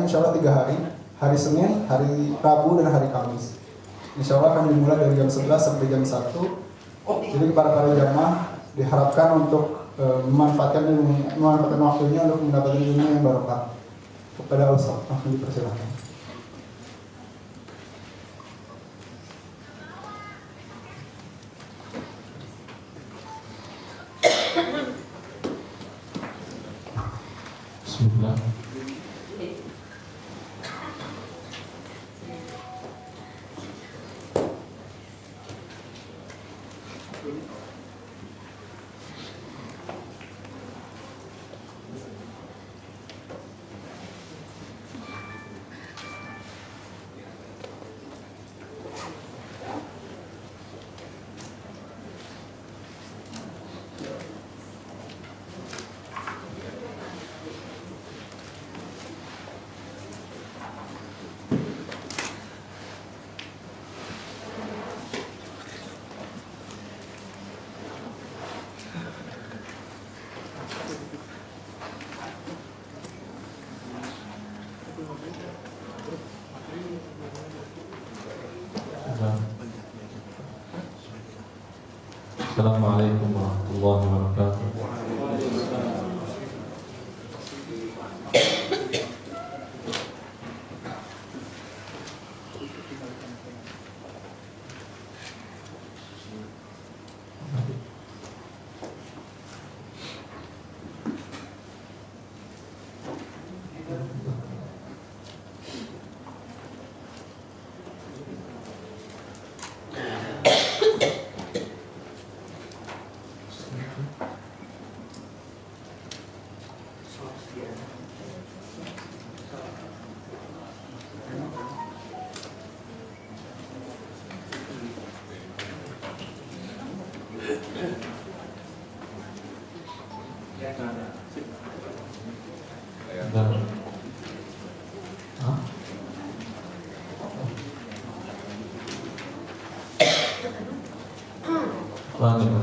insya Allah 3 hari. Hari Senin, hari Rabu, dan hari Kamis. Insya Allah akan dimulai dari jam 11 sampai jam 1. Jadi para jamaah diharapkan untuk memanfaatkan waktunya untuk mendapatkan ilmu yang barokah. Kepada Ustaz, dipersilakan. Bismillah. Assalamualaikum warahmatullahi wabarakatuh.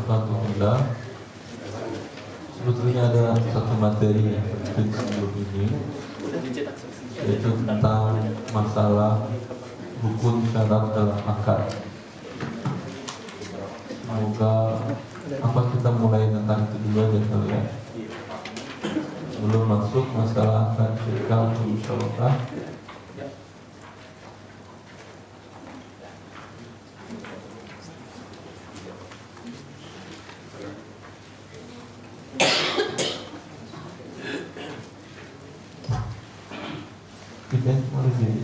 Alhamdulillah. Sebetulnya ada satu materi yang penting sebelum ini, yaitu tentang masalah rukun syarat dalam akad. Semoga apa kita mulai tentang itu dulu aja kali ya. Sebelum masuk masalah akad syirkah musyawarah. Kita mulai jadi.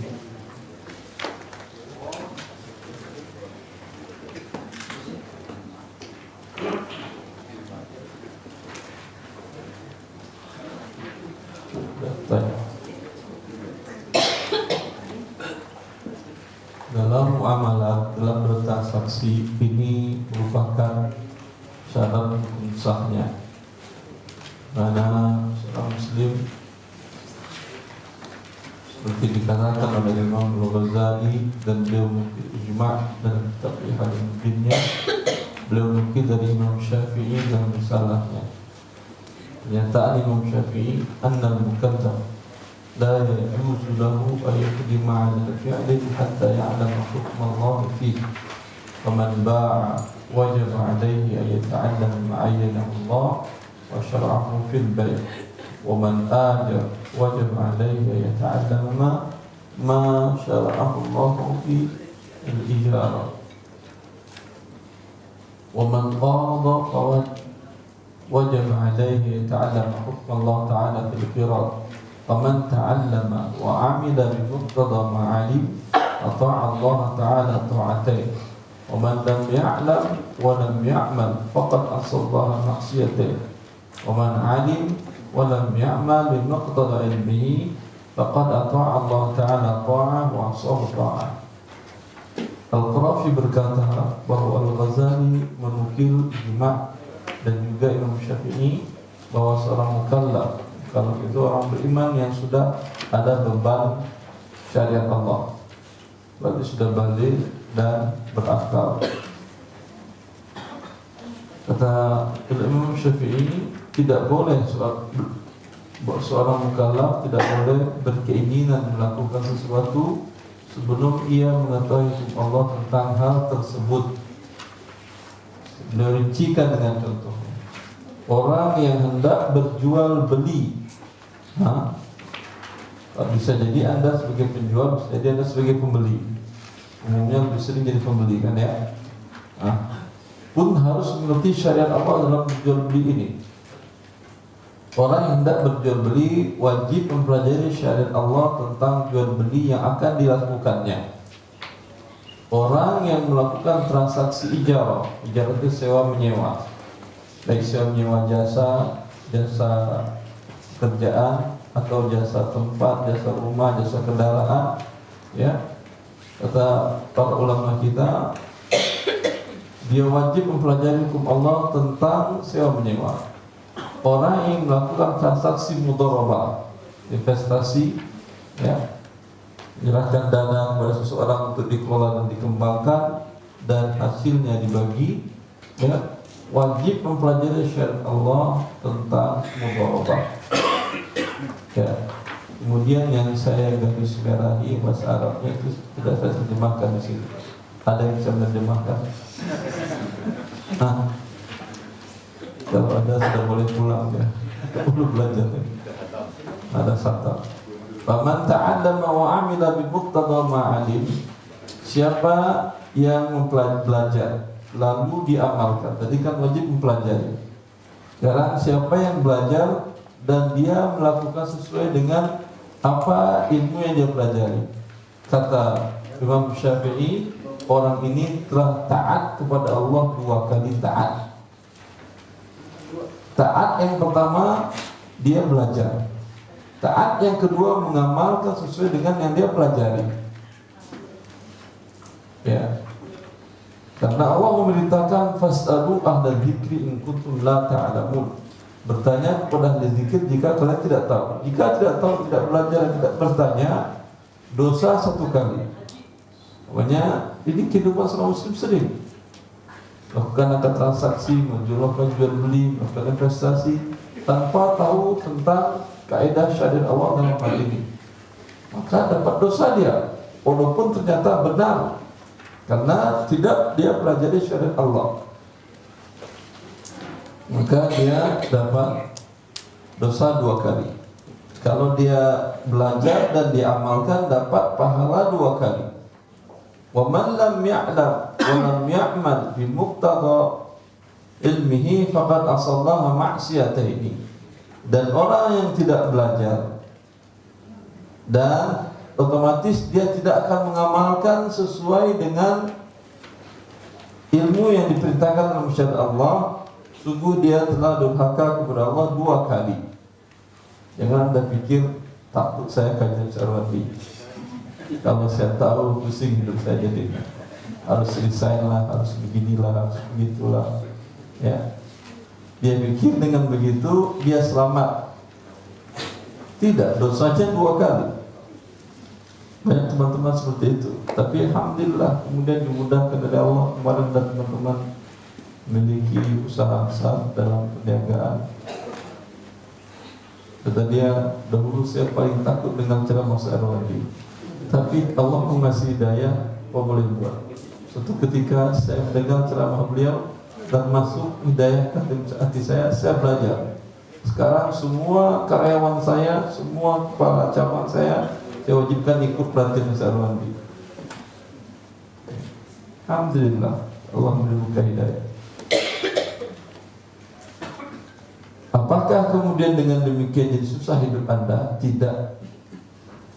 Dalam muamalah, dalam bertransaksi ini merupakan syarat sahnya. Karena seorang muslim seperti dikatakan oleh Imam Al-Ghazali dan beliau mungkin ijma' dan kitab Ihadudinnya, beliau mungkin dari Imam Syafi'i dalam risalahnya. Pernyataan Imam Syafi'i, annal mukallaf la yajuzu lahu an yuqdima 'ala fi'lin hatta ya'lama hukm Allah fihi. Faman ba'a wajaba 'alayhi an yata'allama ma 'ayyanahu Allah wa syara'ahu fil bay'. Wa man aja wajib 'alayhi an yata'allama ma syara'ahu Allah fi al-ijara. Wa man qarada wajib 'alayhi yata'allama hukm Allah ta'ala fil qirar. Faman ta'allama wa 'amila bi muqtada ma 'alim ata'a Allah ta'ala ta'atayn. Wa man lam ya'lam wa lam ya'mal faqad asallaha maksiyatayn. Wa man 'alim wa lam ya'mal bi muqtada ilmihi faqad ata'a Allah ta'ala ta'ah wa asahu ta'ah. Al-Qarafi berkata bahwa Al-Ghazali menukil ijma' dan juga Imam Syafi'i bahwa seorang mukallaf, kalau itu orang beriman yang sudah ada beban syariat Allah, berarti sudah balik dan berakal. Kata Imam Syafi'i, tidak boleh bahwa seorang mukallaf tidak boleh berkeinginan melakukan sesuatu sebelum ia mengetahui hukum Allah tentang hal tersebut. Merincikan dengan contoh. Orang yang hendak berjual beli, bisa jadi Anda sebagai penjual, bisa jadi Anda sebagai pembeli. Umumnya lebih sering jadi pembeli kan ya. Pun harus mengerti syariat Allah dalam berjual beli ini. Orang yang hendak berjual beli wajib mempelajari syariat Allah tentang jual beli yang akan dilakukannya. Orang yang melakukan transaksi ijarah itu sewa menyewa, baik sewa menyewa jasa kerjaan atau jasa tempat, jasa rumah, jasa kendaraan, ya. Kata para ulama kita, dia wajib mempelajari hukum Allah tentang sewa menyewa. Orang yang melakukan transaksi mudharabah, investasi, ya, menyerahkan dana kepada seseorang untuk dikelola dan dikembangkan dan hasilnya dibagi, ya, wajib mempelajari syariat Allah tentang mudharabah. Ya. Kemudian yang saya garis merahi bahasa Arabnya itu sudah saya terjemahkan di sini. Ada yang bisa menerjemahkan? Kalau ada sudah boleh pulang ya. Perlu belajar ya. Ada satu. Faman ta'allama wa 'amila bi muqtada ma 'alim. Siapa yang belajar lalu diamalkan. Tadi kan wajib mempelajari. Sekarang siapa yang belajar dan dia melakukan sesuai dengan apa ilmu yang dia pelajari. Kata Imam Syafi'i, orang ini telah taat kepada Allah 2 kali taat. Taat yang pertama dia belajar. Taat yang kedua mengamalkan sesuai dengan yang dia pelajari. Ya. Karena Allah memerintahkan fas'alu ahla dzikri in kuntum la ta'lamun. Bertanya kepada ahli zikir jika kalian tidak tahu. Jika tidak tahu, tidak belajar, tidak bertanya, dosa 1 kali. Makanya ini kehidupan seorang muslim sering lakukan angka transaksi, menjual beli, melakukan investasi tanpa tahu tentang kaidah syariat Allah dalam hal ini. Maka dapat dosa dia, walaupun ternyata benar, karena tidak dia pelajari syariat Allah. Maka dia dapat dosa 2 kali. Kalau dia belajar dan diamalkan dapat pahala 2 kali. Wa man lam ya'lam wa lam ya'mal bi muqtada ilmihi faqad asallaha ma'siyataini. Dan orang yang tidak belajar dan otomatis dia tidak akan mengamalkan sesuai dengan ilmu yang diperintahkan dalam syariat Allah, sungguh dia telah durhaka kepada Allah 2 kali. Jangan Anda pikir takut saya kajian syar'i. Kalau saya tahu pusing hidup saya jadi. Harus resign lah, harus beginilah, harus begitulah. Ya. Dia pikir dengan begitu dia selamat. Tidak, dosanya 2 kali. Banyak teman-teman seperti itu. Tapi alhamdulillah kemudian dimudahkan dari Allah. Kemarin dan teman-teman memiliki usaha besar dalam perniagaan. Kata dia, dahulu saya paling takut dengan ceramah Mas Erwandi, tapi Allah mengasih hidayah, apa boleh buat. Suatu ketika saya mendengar ceramah beliau dan masuk hidayah ke hati saya belajar. Sekarang semua karyawan saya, semua kepala cabang saya wajibkan ikut pelatihan Mas Erwandi. Alhamdulillah, Allah memberikan hidayah. Apakah kemudian dengan demikian jadi susah hidup Anda? Tidak.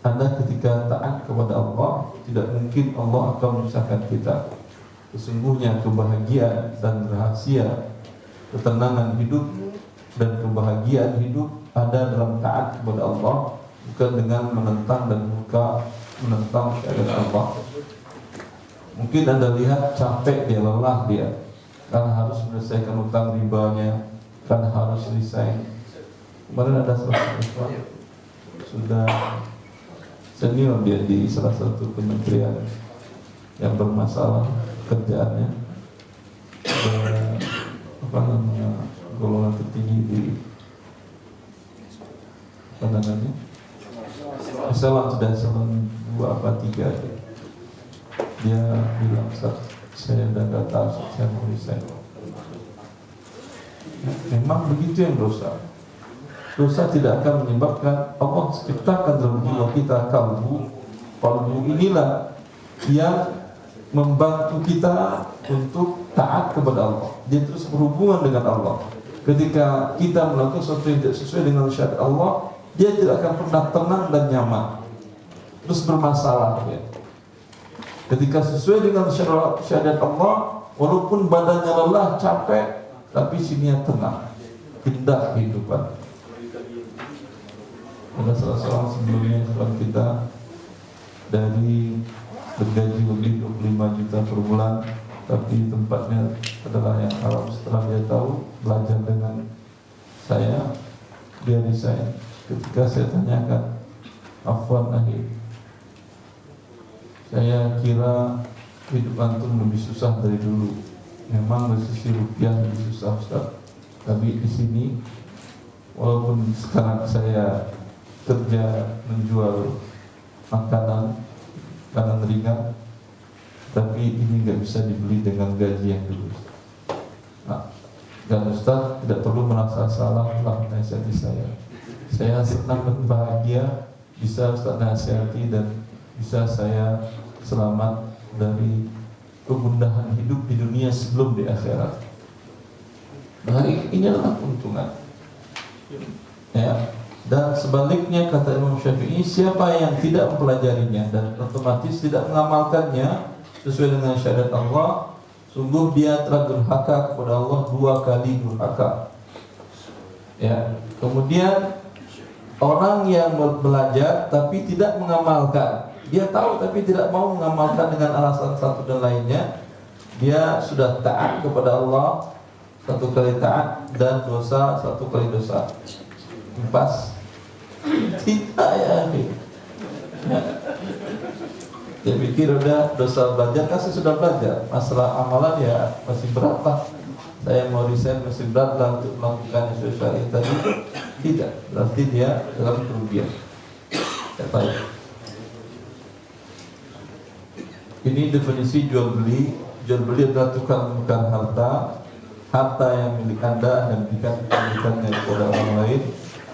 Anda ketika taat kepada Allah, tidak mungkin Allah akan memisahkan kita. Sesungguhnya kebahagiaan dan rahasia ketenangan hidup dan kebahagiaan hidup ada dalam taat kepada Allah, bukan dengan menentang dan menentang syariat Allah. Mungkin Anda lihat capek dia, lelah dia, karena harus menyelesaikan utang ribanya, karena harus resign. Kemarin ada salah satu sudah senior dia di salah satu kementerian yang bermasalah kerjaannya, golongan tertinggi di apa namanya, eselon, sudah eselon 2 apa 3 ya. Dia bilang, Ustaz, saya udah nggak tahu, saya mau resign. Memang begitu yang dosa. Dosa tidak akan menyebabkan Allah ciptakan dalam jiwa kita kalbu. Kalbu inilah yang membantu kita untuk taat kepada Allah. Dia terus berhubungan dengan Allah. Ketika kita melakukan sesuatu yang tidak sesuai dengan syariat Allah, dia tidak akan pernah tenang dan nyaman, terus bermasalah ya. Ketika sesuai dengan syariat Allah, walaupun badannya lelah, capek, tapi sininya tenang, indah kehidupan. Ada salah seorang sebelumnya kawan kita dari bergaji lebih 25 juta per bulan, tapi tempatnya adalah yang Arab. Setelah dia tahu, belajar dengan saya, dia resign. Ketika saya tanyakan, afwan akhir, saya kira hidup antum lebih susah dari dulu. Memang dari sisi rupiah lebih susah, Ustaz. Tapi di sini, walaupun sekarang saya kerja menjual makanan ringan, tapi ini nggak bisa dibeli dengan gaji yang dulu. Nah, dan Ustaz tidak perlu merasa salah telah menasihati saya. Saya senang dan bahagia bisa Ustaz nasihati dan bisa saya selamat dari kegundahan hidup di dunia sebelum di akhirat. Nah, ini adalah keuntungan. Ya. Dan sebaliknya kata Imam Syafi'i, siapa yang tidak mempelajarinya dan otomatis tidak mengamalkannya sesuai dengan syariat Allah, sungguh dia telah durhaka kepada Allah 2 kali durhaka. Ya. Kemudian orang yang belajar tapi tidak mengamalkan, dia tahu tapi tidak mau mengamalkan dengan alasan satu dan lainnya, dia sudah taat kepada Allah 1 kali taat dan dosa 1 kali dosa. Pas tidak ya, dia pikir udah dosa belajar, kan saya sudah belajar. Masalah amalan ya masih berat lah. Saya mau resign masih berat lah untuk melakukan sesuatu tadi. Tidak, berarti dia dalam kerugian. Ya, baik. Ini definisi jual beli. Jual beli adalah tukar menukar harta. Harta yang milik Anda dan berikan kepemilikannya kepada orang lain.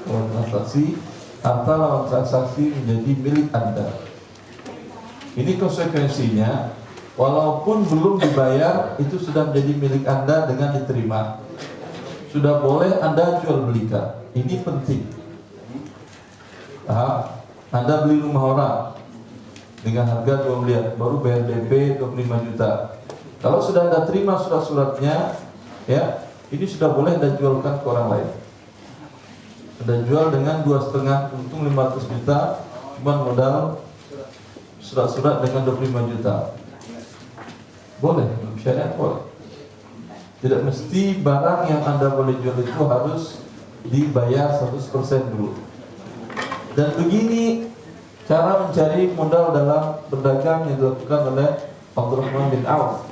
Lawan transaksi, harta lawan transaksi menjadi milik Anda. Ini konsekuensinya, walaupun belum dibayar, itu sudah menjadi milik Anda dengan diterima. Sudah boleh Anda jual belikan. Ini penting. Anda beli rumah orang dengan harga 2 miliar, baru bayar DP 25 juta. Kalau sudah Anda terima surat-suratnya, ya, ini sudah boleh Anda jualkan ke orang lain. Anda jual dengan 2,5, untung 500 juta, cuma modal surat-surat dengan 25 juta. Boleh, syariat boleh. Tidak mesti barang yang Anda boleh jual itu harus dibayar 100% dulu. Dan begini cara mencari modal dalam berdagang yang dilakukan oleh Abdurrahman bin Auf.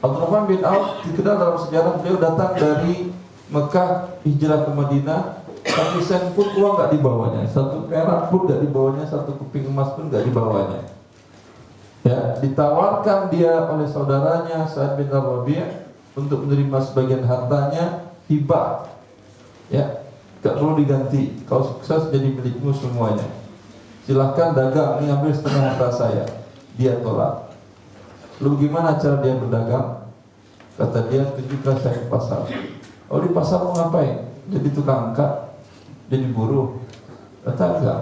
Abdurrahman bin Auf dikenal dalam sejarah, beliau datang dari Mekah hijrah ke Madinah. 1 sen pun uang gak dibawanya, 1 perak pun gak dibawanya, 1 keping emas pun gak dibawanya. Ya, ditawarkan dia oleh saudaranya Sa'ad bin Rabi' untuk menerima sebagian hartanya hibah. Ya, gak perlu diganti. Kalau sukses jadi milikmu semuanya. Silahkan dagang, ini ambil setengah harta saya. Dia tolak. Lalu gimana cara dia berdagang? Kata dia, tunjukkan saya ke pasar. Oh, di pasar mau ngapain? Jadi tukang angkat, jadi buruh. Kata enggak.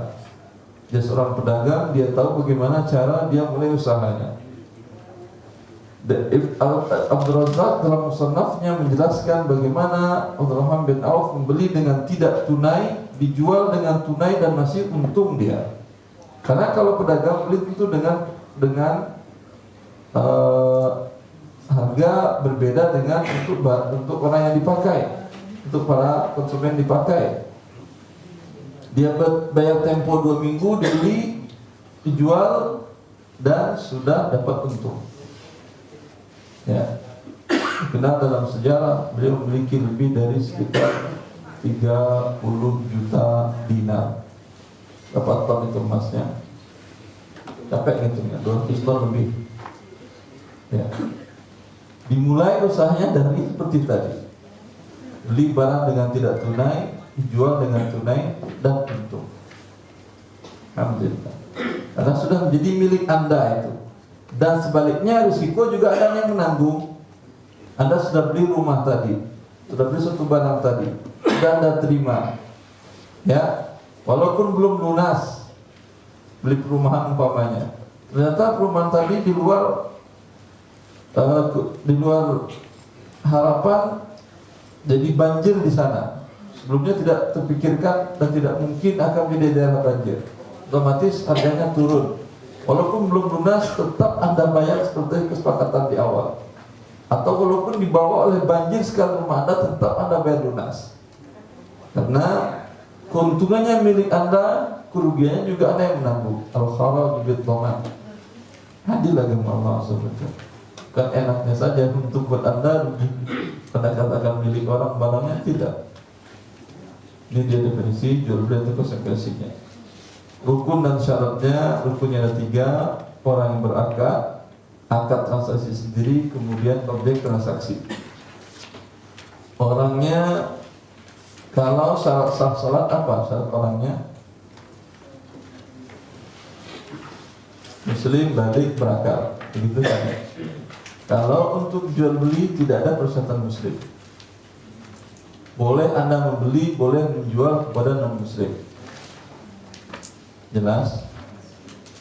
Dia seorang pedagang, dia tahu bagaimana cara dia mulai usahanya. Abdul Razak dalam musannafnya menjelaskan bagaimana Abdurrahman bin Auf membeli dengan tidak tunai, dijual dengan tunai dan masih untung dia. Karena kalau pedagang beli itu dengan harga berbeda dengan untuk orang yang dipakai, untuk para konsumen dipakai. Dia bayar tempo 2 minggu, dibeli, dijual dan sudah dapat untung. Ya, kenal dalam sejarah beliau memiliki lebih dari sekitar 30 juta dinar. Berapa ton itu emasnya? Capek ngitungnya, 200 ton lebih. Ya. Dimulai usahanya dari seperti tadi. Beli barang dengan tidak tunai, dijual dengan tunai dan untung. Alhamdulillah. Karena sudah menjadi milik Anda itu. Dan sebaliknya risiko juga Anda yang menanggung. Anda sudah beli rumah tadi, sudah beli suatu barang tadi, sudah Anda terima. Ya, walaupun belum lunas, beli perumahan umpamanya. Ternyata perumahan tadi di luar harapan, jadi banjir di sana. Sebelumnya tidak terpikirkan dan tidak mungkin akan menjadi daerah banjir. Otomatis harganya turun. Walaupun belum lunas, tetap Anda bayar seperti kesepakatan di awal. Atau walaupun dibawa oleh banjir sekarang rumah Anda, tetap Anda bayar lunas. Karena keuntungannya milik Anda, kerugiannya juga Anda yang menanggung. Al-kharaj bid-dhaman. Adil agama Allah SWT. Kan enaknya saja untuk buat Anda rugi. Anda katakan milik orang, barangnya tidak. Ini dia definisi jual beli atau konsekuensinya. Rukun dan syaratnya, rukunnya ada 3. Orang yang berakad, akad transaksi sendiri, kemudian objek transaksi. Orangnya, kalau syarat sah salat apa syarat orangnya? Muslim, balik, berakal, begitu kan? Kalau untuk jual beli tidak ada persyaratan muslim. Boleh Anda membeli, boleh menjual kepada non muslim. Jelas?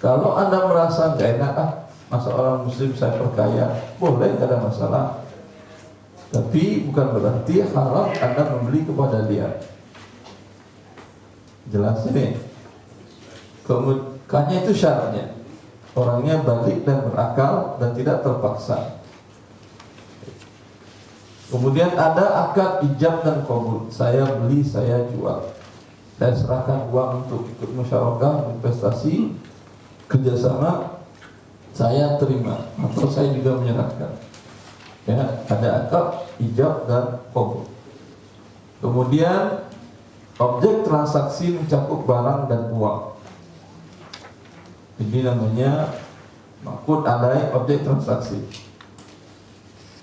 Kalau Anda merasa nggak enak, masa orang muslim saya perkaya, boleh, nggak ada masalah. Tapi bukan berarti haram Anda membeli kepada dia. Jelas ini? Kemudian itu syaratnya. Orangnya balik dan berakal dan tidak terpaksa. Kemudian ada akad ijab dan qabul. Saya beli, saya jual. Saya serahkan uang untuk ikut musyarakah, investasi, kerjasama. Saya terima atau saya juga menyerahkan. Ya, ada akad ijab dan qabul. Kemudian objek transaksi mencakup barang dan uang. Ini namanya maqud alai, objek transaksi.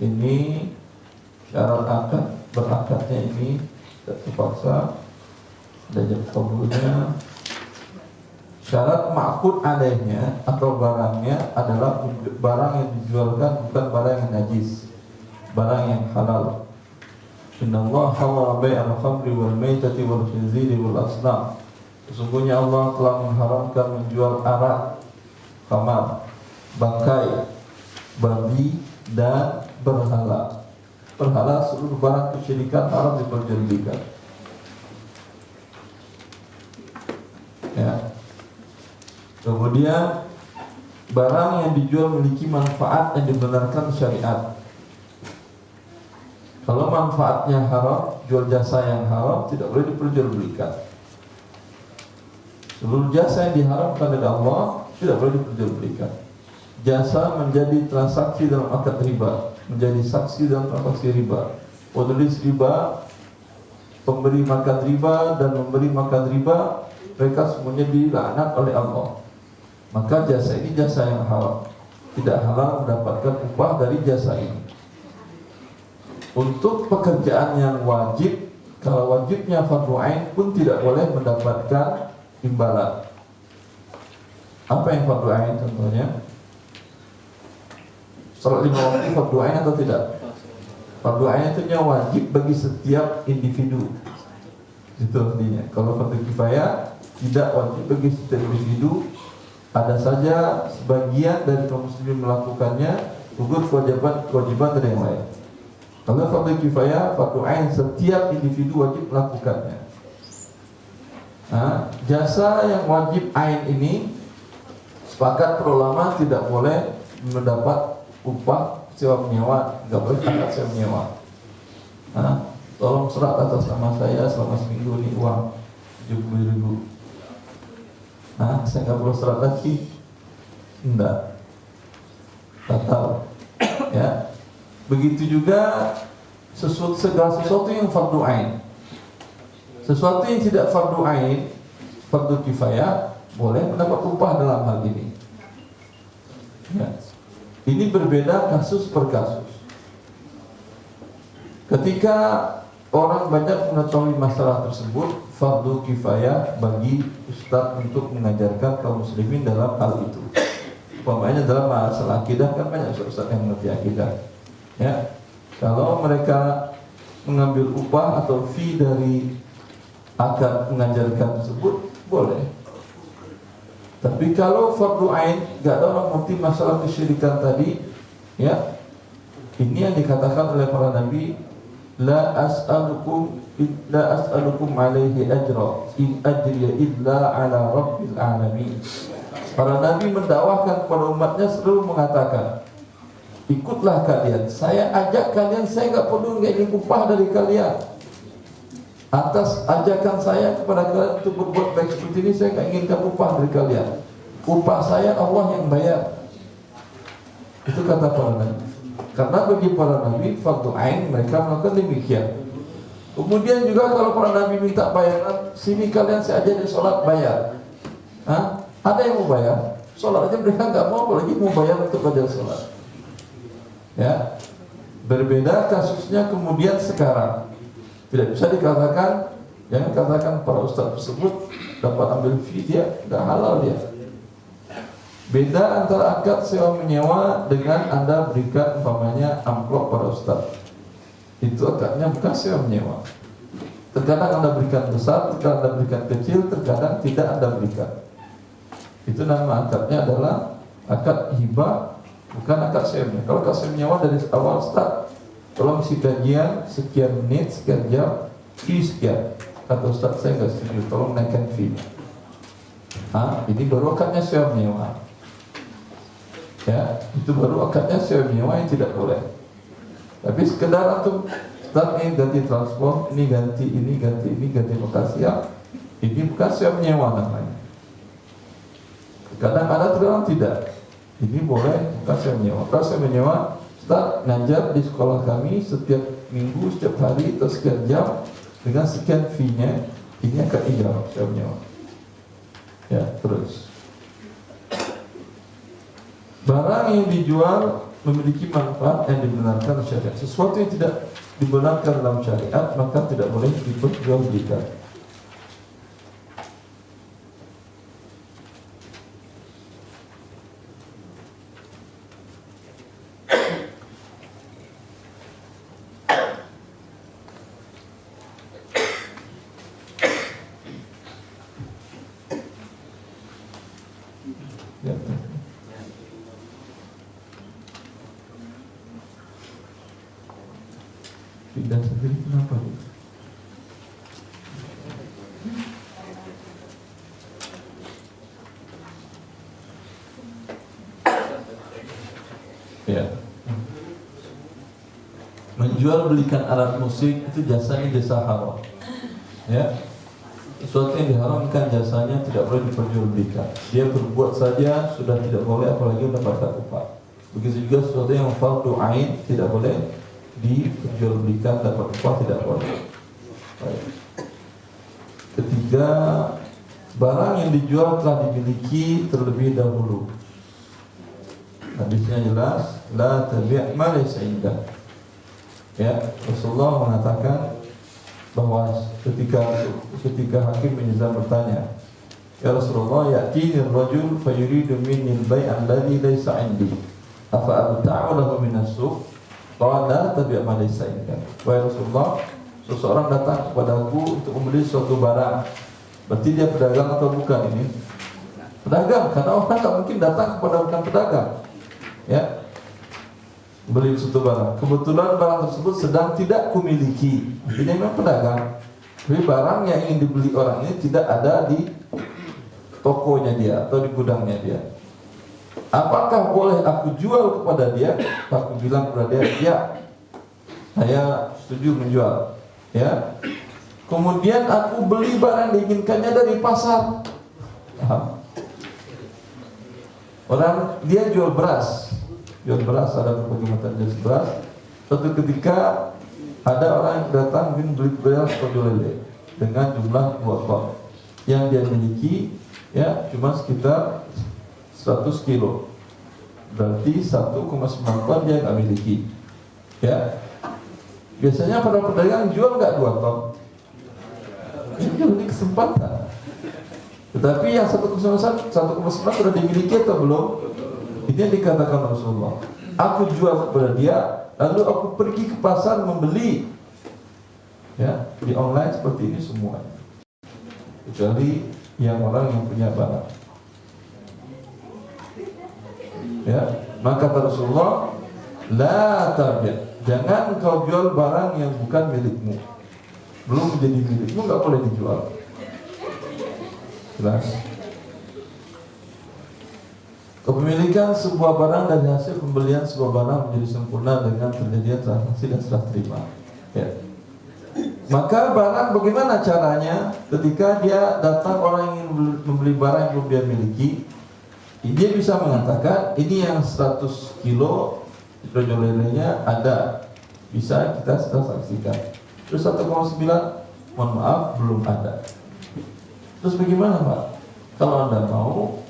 Ini syarat akad, berakadnya ini tidak terpaksa, ada ijab qabulnya. Syarat maqud alaihnya atau barangnya adalah barang yang dijualkan bukan barang yang najis, barang yang halal. Innallaha harrama bai'al khamri wal maitati wal khinziri wal asnam. Sesungguhnya Allah telah mengharamkan menjual arak, khamar, bangkai, babi dan berhala. Berhala seluruh barang kesyirikan haram diperjualbelikan. Ya. Kemudian barang yang dijual memiliki manfaat yang dibenarkan syariat. Kalau manfaatnya haram, jual jasa yang haram tidak boleh diperjualbelikan. Seluruh jasa yang diharamkan oleh Allah tidak boleh diperjualbelikan. Jasa menjadi transaksi dalam akad riba, menjadi saksi dalam transaksi riba. Penulis riba, pemberi makan riba dan memberi makan riba, mereka semuanya dilaknat oleh Allah. Maka jasa ini jasa yang haram. Tidak halal mendapatkan upah dari jasa ini. Untuk pekerjaan yang wajib, kalau wajibnya fardhu ain pun tidak boleh mendapatkan imbalan. Apa yang fardhu ain contohnya? Salat 5 waktu fardhu ain atau tidak? Fardhu ain itu wajib bagi setiap individu. Itu artinya. Kalau fardhu kifayah tidak wajib bagi setiap individu. Ada saja sebagian dari kaum muslimin melakukannya, gugur kewajiban dari yang lain. Kalau fardhu kifayah, fardhu ain setiap individu wajib melakukannya. Nah, jasa yang wajib ain ini sepakat para ulama tidak boleh mendapat upah sewa menyewa, nggak boleh akad sewa menyewa. Nah, tolong serat atas nama saya selama seminggu ini uang 70.000. Nah, saya nggak perlu serat lagi, enggak, batal. Ya, begitu juga segala sesuatu yang fardhu ain. Sesuatu yang tidak fardu ain, fardu kifayah, boleh mendapat upah dalam hal ini. Ya. Ini berbeda kasus per kasus. Ketika orang banyak mengetahui masalah tersebut, fardu kifayah bagi ustaz untuk mengajarkan kaum muslimin dalam hal itu. Umpamanya dalam masalah akidah, kan banyak ustaz yang mengerti akidah. Ya, kalau mereka mengambil upah atau fee dari akad mengajarkan tersebut, boleh. Tapi kalau fardu ain, gak ada orang mengerti masalah kesyirikan tadi, ya, ini yang dikatakan oleh para nabi, la as'alukum alaihi ajra in ajriya illa ala rabbil alamin. Para nabi mendakwahkan kepada umatnya selalu mengatakan, ikutlah kalian, saya ajak kalian, saya gak perlu ingin upah dari kalian. Atas ajakan saya kepada kalian untuk berbuat baik seperti ini, saya gak inginkan upah dari kalian. Upah saya Allah yang bayar. Itu kata para nabi. Karena bagi para nabi fardu ain, mereka melakukan demikian. Kemudian juga kalau para nabi minta bayaran, sini kalian saya ajarin sholat, bayar. Hah? Ada yang mau bayar? Sholat aja mereka nggak mau, apalagi mau bayar untuk belajar sholat. Ya, berbeda kasusnya kemudian sekarang. Tidak bisa dikatakan, jangan katakan para ustaz tersebut dapat ambil fee, dia nggak halal dia. Beda antara akad sewa menyewa dengan Anda berikan umpamanya amplop pada ustaz. Itu akadnya bukan sewa menyewa. Terkadang Anda berikan besar, terkadang Anda berikan kecil, terkadang tidak Anda berikan. Itu nama akadnya adalah akad hibah, bukan akad sewa menyewa. Kalau akad sewa menyewa dari awal start, tolong isi kajian sekian menit, sekian jam, fee sekian. Kata ustaz, saya nggak setuju, tolong naikkan fee. Ini baru akadnya sewa menyewa. Ya, itu baru akadnya sewa menyewa yang tidak boleh. Tapi sekedar untuk start ini ganti transport, ini ganti ini, ganti ini, ganti lokasi, ya, ini bukan sewa menyewa namanya. Kadang ada, terkadang tidak. Ini boleh, bukan sewa menyewa. Kalau sewa menyewa, start ngajar di sekolah kami setiap minggu, setiap hari atau sekian jam dengan sekian fee-nya. Ini akad ijarah, sewa menyewa. Ya, terus. Barang yang dijual memiliki manfaat yang dibenarkan syariat. Sesuatu yang tidak dibenarkan dalam syariat, maka tidak boleh diperjualbelikan. Ya. Pindah sendiri kenapa gitu? Ya. Menjual belikan alat musik itu jasanya jasa haram. Ya. Sesuatu yang diharamkan jasanya tidak boleh diperjualbelikan. Dia berbuat saja sudah tidak boleh, apalagi mendapatkan upah. Begitu juga sesuatu yang fardu ain tidak boleh diperjualbelikan, dapat upah tidak boleh. Baik. Ketiga, barang yang dijual telah dimiliki terlebih dahulu. Hadisnya jelas, la tabi' ma laysa indak. Ya, Rasulullah mengatakan bahwa ketika hakim bin Hizam bertanya, ya Rasulullah, ya'tini ar-rajul fayuridu minni al-bay' alladhi laysa 'indi, afa abta'u lahu min as-suq? Qala tabi' ma laysa indak. Wahai Rasulullah, seseorang datang kepadaku untuk membeli suatu barang. Berarti dia pedagang atau bukan ini? Pedagang, karena orang tak mungkin datang kepada bukan pedagang. Ya, beli suatu barang. Kebetulan barang tersebut sedang tidak kumiliki. Ini memang pedagang. Tapi barang yang ingin dibeli orang ini tidak ada di tokonya dia atau di gudangnya dia. Apakah boleh aku jual kepada dia? Aku bilang kepada dia, ya, saya setuju menjual. Ya. Kemudian aku beli barang diinginkannya dari pasar. Orang dia jual beras. Jual beras, ada berbagai macam jenis beras. Suatu ketika ada orang yang datang ingin beli beras atau jual lele. dengan jumlah 2 ton. Yang dia miliki ya cuma sekitar 100 kilo. Berarti 1,9 ton dia nggak miliki. Ya. Biasanya para pedagang jual nggak 2 ton. Ini kesempatan. Tetapi yang 1,9 sudah dimiliki atau belum? Ini yang dikatakan Rasulullah. Aku jual kepada dia, lalu aku pergi ke pasar membeli. Ya, di online seperti ini semuanya. Kecuali yang orang yang punya barang. Ya, maka kata Rasulullah, la tabi'. Jangan kau jual barang yang bukan milikmu. Belum menjadi milikmu, nggak boleh dijual. Jelas. Kepemilikan sebuah barang dari hasil pembelian sebuah barang menjadi sempurna dengan terjadinya transaksi dan serah terima. Ya. Maka barang bagaimana caranya ketika dia datang orang yang ingin membeli barang yang belum dia miliki, dia bisa mengatakan ini yang 100 kilo hidrojolelenya ada, bisa kita transaksikan. Terus 1,9 mohon maaf belum ada. Terus bagaimana Pak? Kalau Anda mau,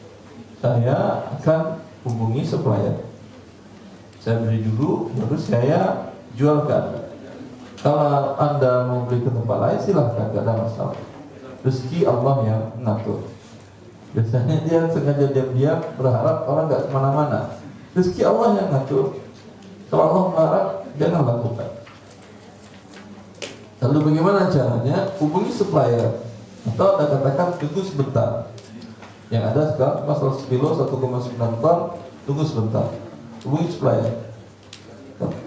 saya akan hubungi supplier. Saya beli dulu, baru saya jualkan. Kalau Anda mau beli ke tempat lain silahkan, tidak ada masalah. Rezeki Allah yang mengatur. Biasanya dia sengaja diam-diam berharap orang nggak kemana-mana. Rezeki Allah yang ngatur. Kalau Allah melarang, jangan lakukan. Lalu bagaimana caranya? Hubungi supplier. Atau Anda katakan tunggu sebentar. Yang ada sekarang cuma 100 kilo 1,9 ton, tunggu sebentar. Hubungi supplier.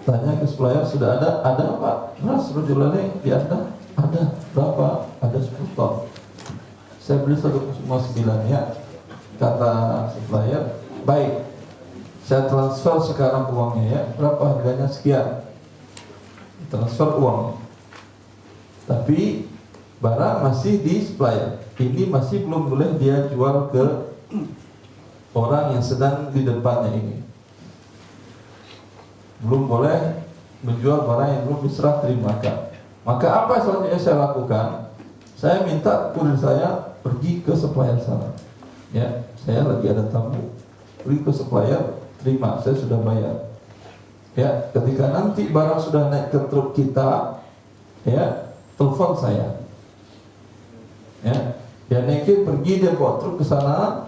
Tanya ke supplier, sudah ada Pak? Beras rojolane di Anda? Ada. Berapa? Ada 10 ton. Saya beli 1,9 ya. Kata supplier, baik. Saya transfer sekarang uangnya ya. Berapa harganya? Sekian. Transfer uang. Tapi barang masih di supplier. Ini masih belum boleh dia jual ke orang yang sedang di depannya ini. Belum boleh menjual barang yang belum diserah terimakan. Maka apa selanjutnya saya lakukan? Saya minta kurir saya pergi ke supplier sana. Ya, saya lagi ada tamu. Pergi ke supplier, terima, saya sudah bayar. Ya, ketika nanti barang sudah naik ke truk kita, ya, telepon saya. Ya, dia naikin, pergi, dia bawa truk ke sana,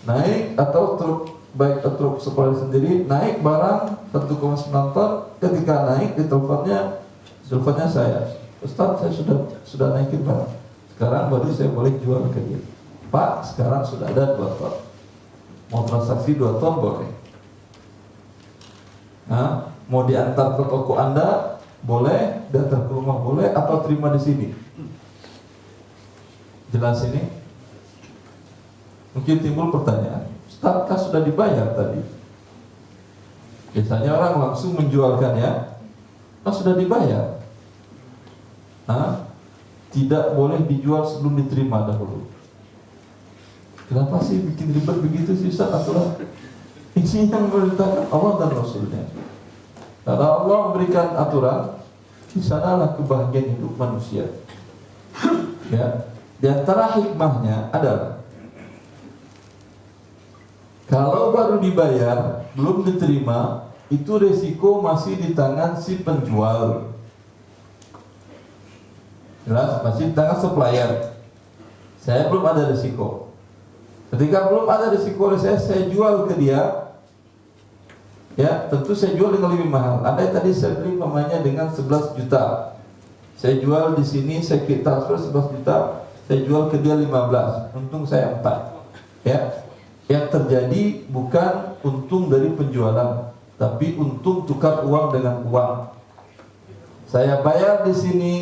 naik atau truk baik truk supplier sendiri naik barang 1,9 ton. Ketika naik di teleponnya saya, Ustaz, saya sudah naikin barang. Sekarang baru saya boleh jual ke dia. Pak, sekarang sudah ada 2 ton. Mau transaksi 2 ton boleh. Nah, mau diantar ke toko Anda boleh, diantar ke rumah boleh, atau terima di sini. Jelas ini? Mungkin timbul pertanyaan, Ustaz, kan sudah dibayar tadi. Biasanya orang langsung menjualkan ya, kan sudah dibayar. Tidak boleh dijual sebelum diterima dahulu. Kenapa sih bikin ribet begitu sih Ustaz aturan? Ini yang memerintahkan Allah dan Rasulnya. Karena Allah memberikan aturan, di sanalah kebahagiaan hidup manusia. Ya, di antara hikmahnya adalah kalau baru dibayar, belum diterima, itu resiko masih di tangan si penjual. Jelas, masih di tangan supplier. Saya belum ada resiko. Ketika belum ada risiko oleh saya jual ke dia, ya tentu saya jual dengan lebih mahal. Andai tadi saya beli mamanya dengan 11 juta, saya jual di sini saya transfer 11 juta, saya jual ke dia 15, untung saya 4. Ya, yang terjadi bukan untung dari penjualan, tapi untung tukar uang dengan uang. Saya bayar di sini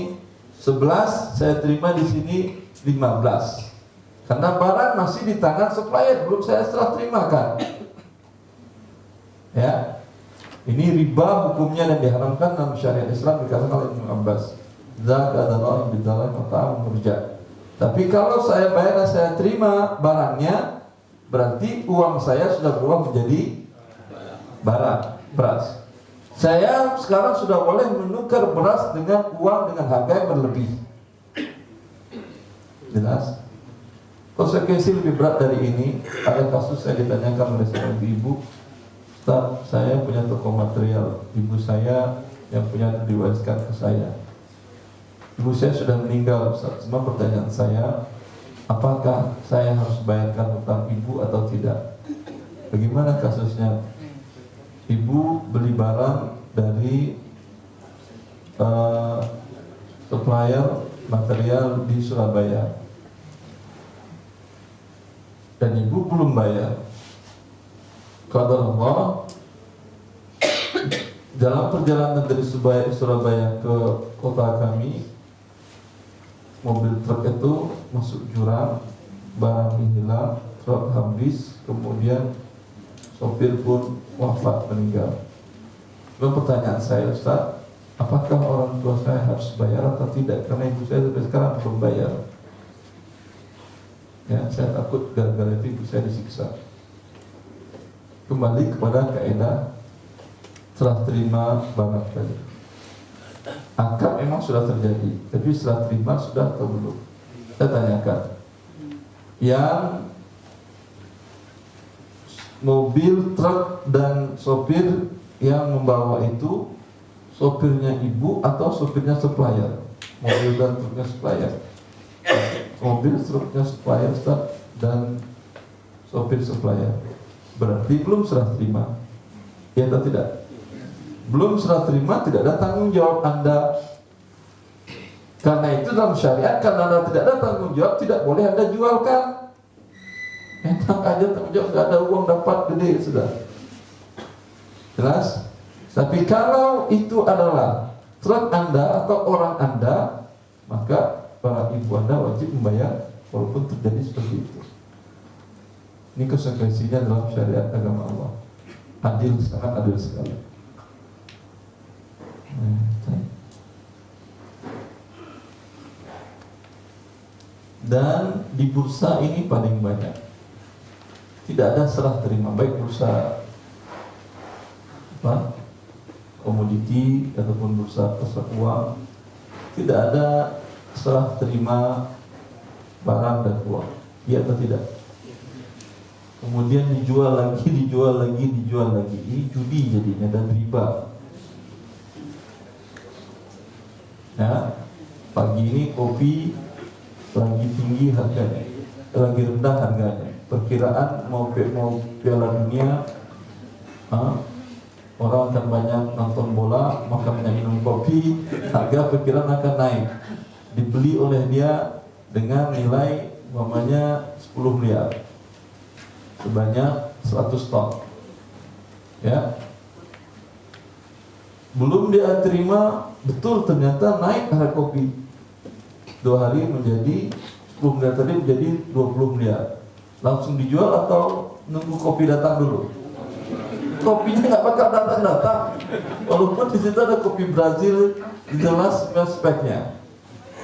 11, saya terima di sini 15. Karena barang masih di tangan supplier, belum saya serah terimakan. Ya, ini riba hukumnya dan diharamkan dalam syariat Islam dikatakan oleh Ibnu Abbas. Zakat adalah bidalah mata murja. Tapi kalau saya bayar dan saya terima barangnya, berarti uang saya sudah berubah menjadi barang, beras. Saya sekarang sudah boleh menukar beras dengan uang dengan harga yang berlebih. Jelas? Konsekuensi lebih berat dari ini. Ada kasus saya ditanyakan oleh seorang ibu, Ustaz, saya punya toko material, ibu saya yang punya diwariskan ke saya. Ibu saya sudah meninggal, Ustaz. Cuma pertanyaan saya, apakah saya harus bayarkan utang ibu atau tidak? Bagaimana kasusnya? Ibu beli barang dari supplier material di Surabaya, dan ibu belum bayar. Qadarullah, dalam perjalanan dari Surabaya ke kota kami, mobil truk itu masuk jurang, barang hilang, truk habis, kemudian sopir pun wafat, meninggal. Lalu pertanyaan saya, Ustaz, apakah orang tua saya harus bayar atau tidak? Karena ibu saya sampai sekarang belum bayar. Ya, saya takut gara-gara itu ibu saya disiksa. Kembali kepada kaidah serah terima barang tadi. Akad memang sudah terjadi, tapi serah terima sudah atau belum? Saya tanyakan. Yang mobil, truk, dan sopir yang membawa itu, sopirnya ibu atau sopirnya supplier? Mobil dan truknya supplier. Mobil, truknya supplier, Ustaz, dan sopir supplier. Berarti belum serah terima, ya atau tidak? Belum serah terima, tidak ada tanggung jawab Anda. Karena itu dalam syariat, karena Anda tidak ada tanggung jawab, tidak boleh Anda jualkan. Enak aja tanggung jawab, tidak ada uang dapat gede, sudah. Jelas? Tapi kalau itu adalah truk Anda atau orang Anda, maka para ibu Anda wajib membayar walaupun terjadi seperti itu. Ini konsekuensinya dalam syariat agama Allah. Adil, sangat adil sekali. Dan di bursa ini paling banyak. Tidak ada serah terima, baik bursa komoditi ataupun bursa pasar uang, tidak ada serah terima barang dan uang, iya atau tidak? Kemudian dijual lagi, ini judi jadinya dan riba. Ya, pagi ini kopi lagi tinggi harganya, lagi rendah harganya. Perkiraan mau Piala Dunia, orang akan banyak nonton bola, maka banyak minum kopi, harga perkiraan akan naik. Dibeli oleh dia dengan nilai umpamanya 10 miliar, sebanyak 100 ton. Ya, belum dia terima, betul ternyata naik harga kopi. 2 hari menjadi 10 miliar tadi menjadi 20 miliar. Langsung dijual atau nunggu kopi datang dulu? Kopinya nggak bakal datang. Walaupun di situ ada kopi Brazil, jelas speknya.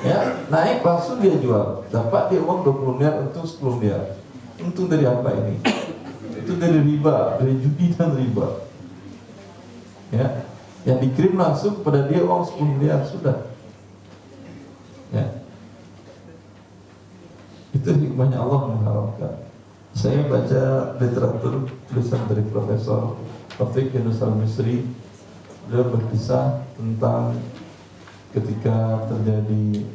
Ya, naik langsung dia jual. Dapat dia uang 20 miliar, untung 10 miliar. Untung dari apa ini? Itu dari riba, dari judi dan riba. Ya, yang dikirim langsung pada dia uang 10 miliar sudah. Ya, itu hikmahnya Allah mengharamkan. Saya baca literatur tulisan dari Profesor Taufik Yunus Al-Misri. Beliau berkisah tentang ketika terjadi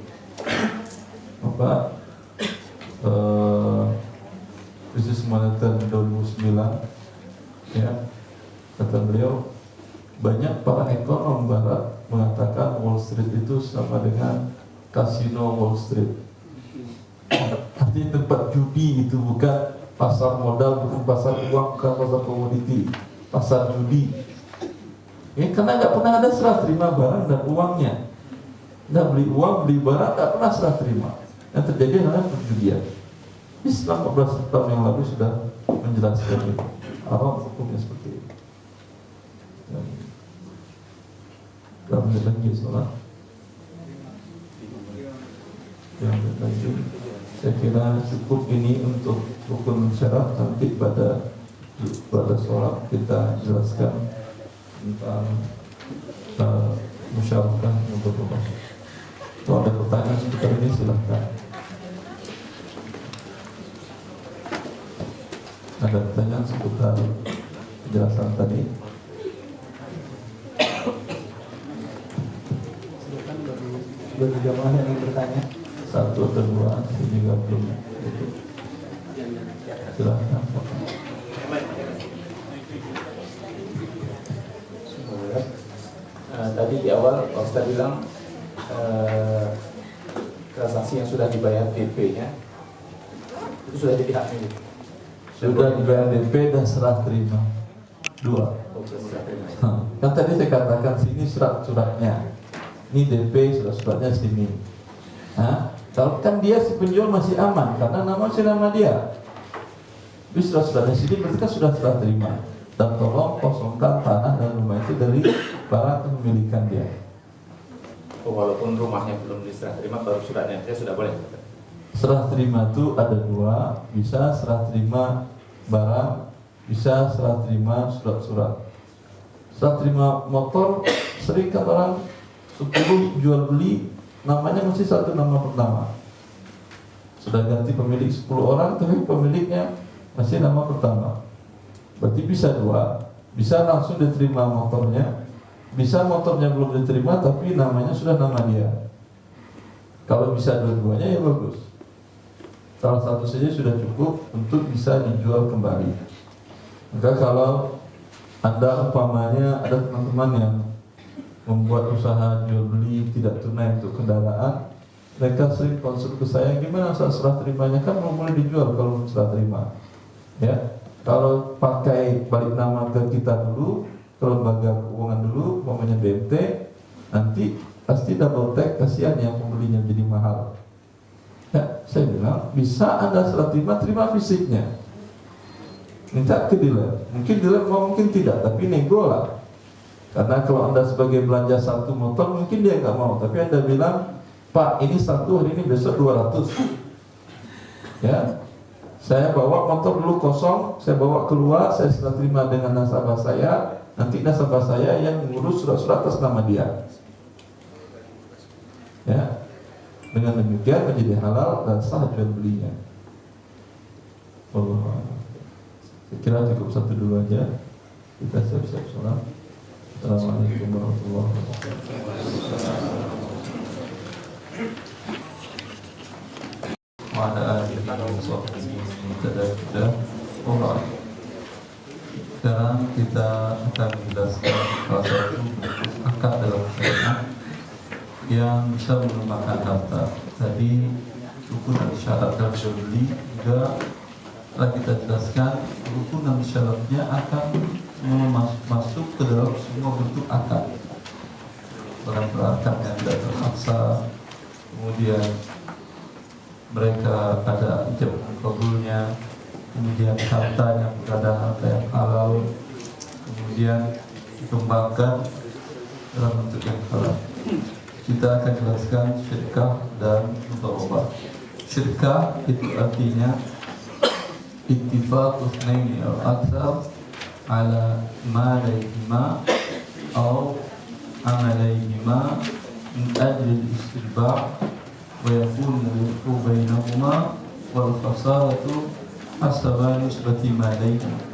krisis moneter 2009, ya, kata beliau, banyak para ekonom barat mengatakan Wall Street itu sama dengan kasino Wall Street. Artinya tempat judi itu, bukan pasar modal, bukan pasar uang, bukan pasar komoditi, pasar judi. Ya, karena nggak pernah ada serah terima barang dan uangnya. Nggak beli uang, beli barang, nggak pernah serah terima. Yang terjadi adalah perjudian. Islam 14 tahun yang lalu sudah menjelaskan itu. Haram hukumnya seperti itu. Berapa menit lagi sholat? Yang lanjut. Saya kira cukup ini untuk rukun syarat. Nanti pada sholat kita jelaskan tentang musyawarah untuk rumah. Kalau ada pertanyaan seputar ini silahkan. Ada pertanyaan seputar penjelasan tadi? Silakan bagi jamaah yang ingin bertanya. Satu atau dua, saya juga belum. Silakan. Tadi di awal Pak Ustaz bilang transaksi yang sudah dibayar DP-nya itu sudah jadi hak milik. Sudah dibayar DP dan serah terima. Dua. Kan tadi saya katakan sini surat-suratnya. Ini DP, surat-suratnya sini. Nah, kalau kan dia si penjual masih aman karena nama dia. Tapi surat-suratnya sini berarti kan sudah serah terima. Dan tolong kosongkan tanah dan rumah itu dari barang kepemilikan dia. Walaupun rumahnya belum diserah terima, baru suratnya saya sudah boleh. Serah terima itu ada dua, bisa serah terima barang, bisa serah terima surat-surat. Serah terima motor, sering kan orang 10 jual beli, namanya masih satu nama pertama. Sudah ganti pemilik 10 orang, tapi pemiliknya masih nama pertama. Berarti bisa dua, bisa langsung diterima motornya, bisa motornya belum diterima tapi namanya sudah nama dia. Kalau bisa dua-duanya ya bagus. Salah satu saja sudah cukup untuk bisa dijual kembali. Maka kalau Anda umpamanya ada teman-teman yang membuat usaha jual beli tidak tunai untuk kendaraan, mereka sering konsul ke saya, gimana saat serah terimanya, kan belum boleh dijual kalau belum serah terima. Ya, kalau pakai balik nama ke kita dulu, ke lembaga keuangan dulu, umpamanya BMT, nanti pasti double tag, kasihan yang pembelinya jadi mahal. Ya, saya bilang bisa Anda serah terima fisiknya, minta ke dealer. Mungkin dealer mau, mungkin tidak, tapi nego lah. Karena kalau Anda sebagai belanja satu motor, mungkin dia nggak mau, tapi Anda bilang, Pak, ini satu, hari ini besok 200. Ya, saya bawa motor dulu kosong, saya bawa keluar, saya serah terima dengan nasabah saya, nanti nasabah saya yang mengurus surat-surat atas nama dia. Ya, dengan demikian menjadi halal dan sah jual belinya. Allah, saya kira cukup satu dulu aja. Kita siap-siap sholat. Assalamualaikum warahmatullahi wabarakatuh. Sekarang kita akan menjelaskan salah satu akad dalam syariat yang bisa mengembangkan harta. Tadi rukun dan syarat dalam jual beli juga telah kita jelaskan. Rukun dan syaratnya akan masuk ke dalam semua bentuk akad. Dalam akad yang tidak terpaksa, kemudian mereka ada ijab kabulnya, kemudian hartanya berada harta yang halal, kemudian dikembangkan dalam bentuk yang halal. Kita akan jelaskan syirkah dan mudharabah. Syirkah itu artinya ittifaq itsnaini aw aktsar ala malayhima aw amalayhima min ajli al-istirba' wa yakunu al-riqu bainahuma wal khasaratu hasaba nisbati malayhima.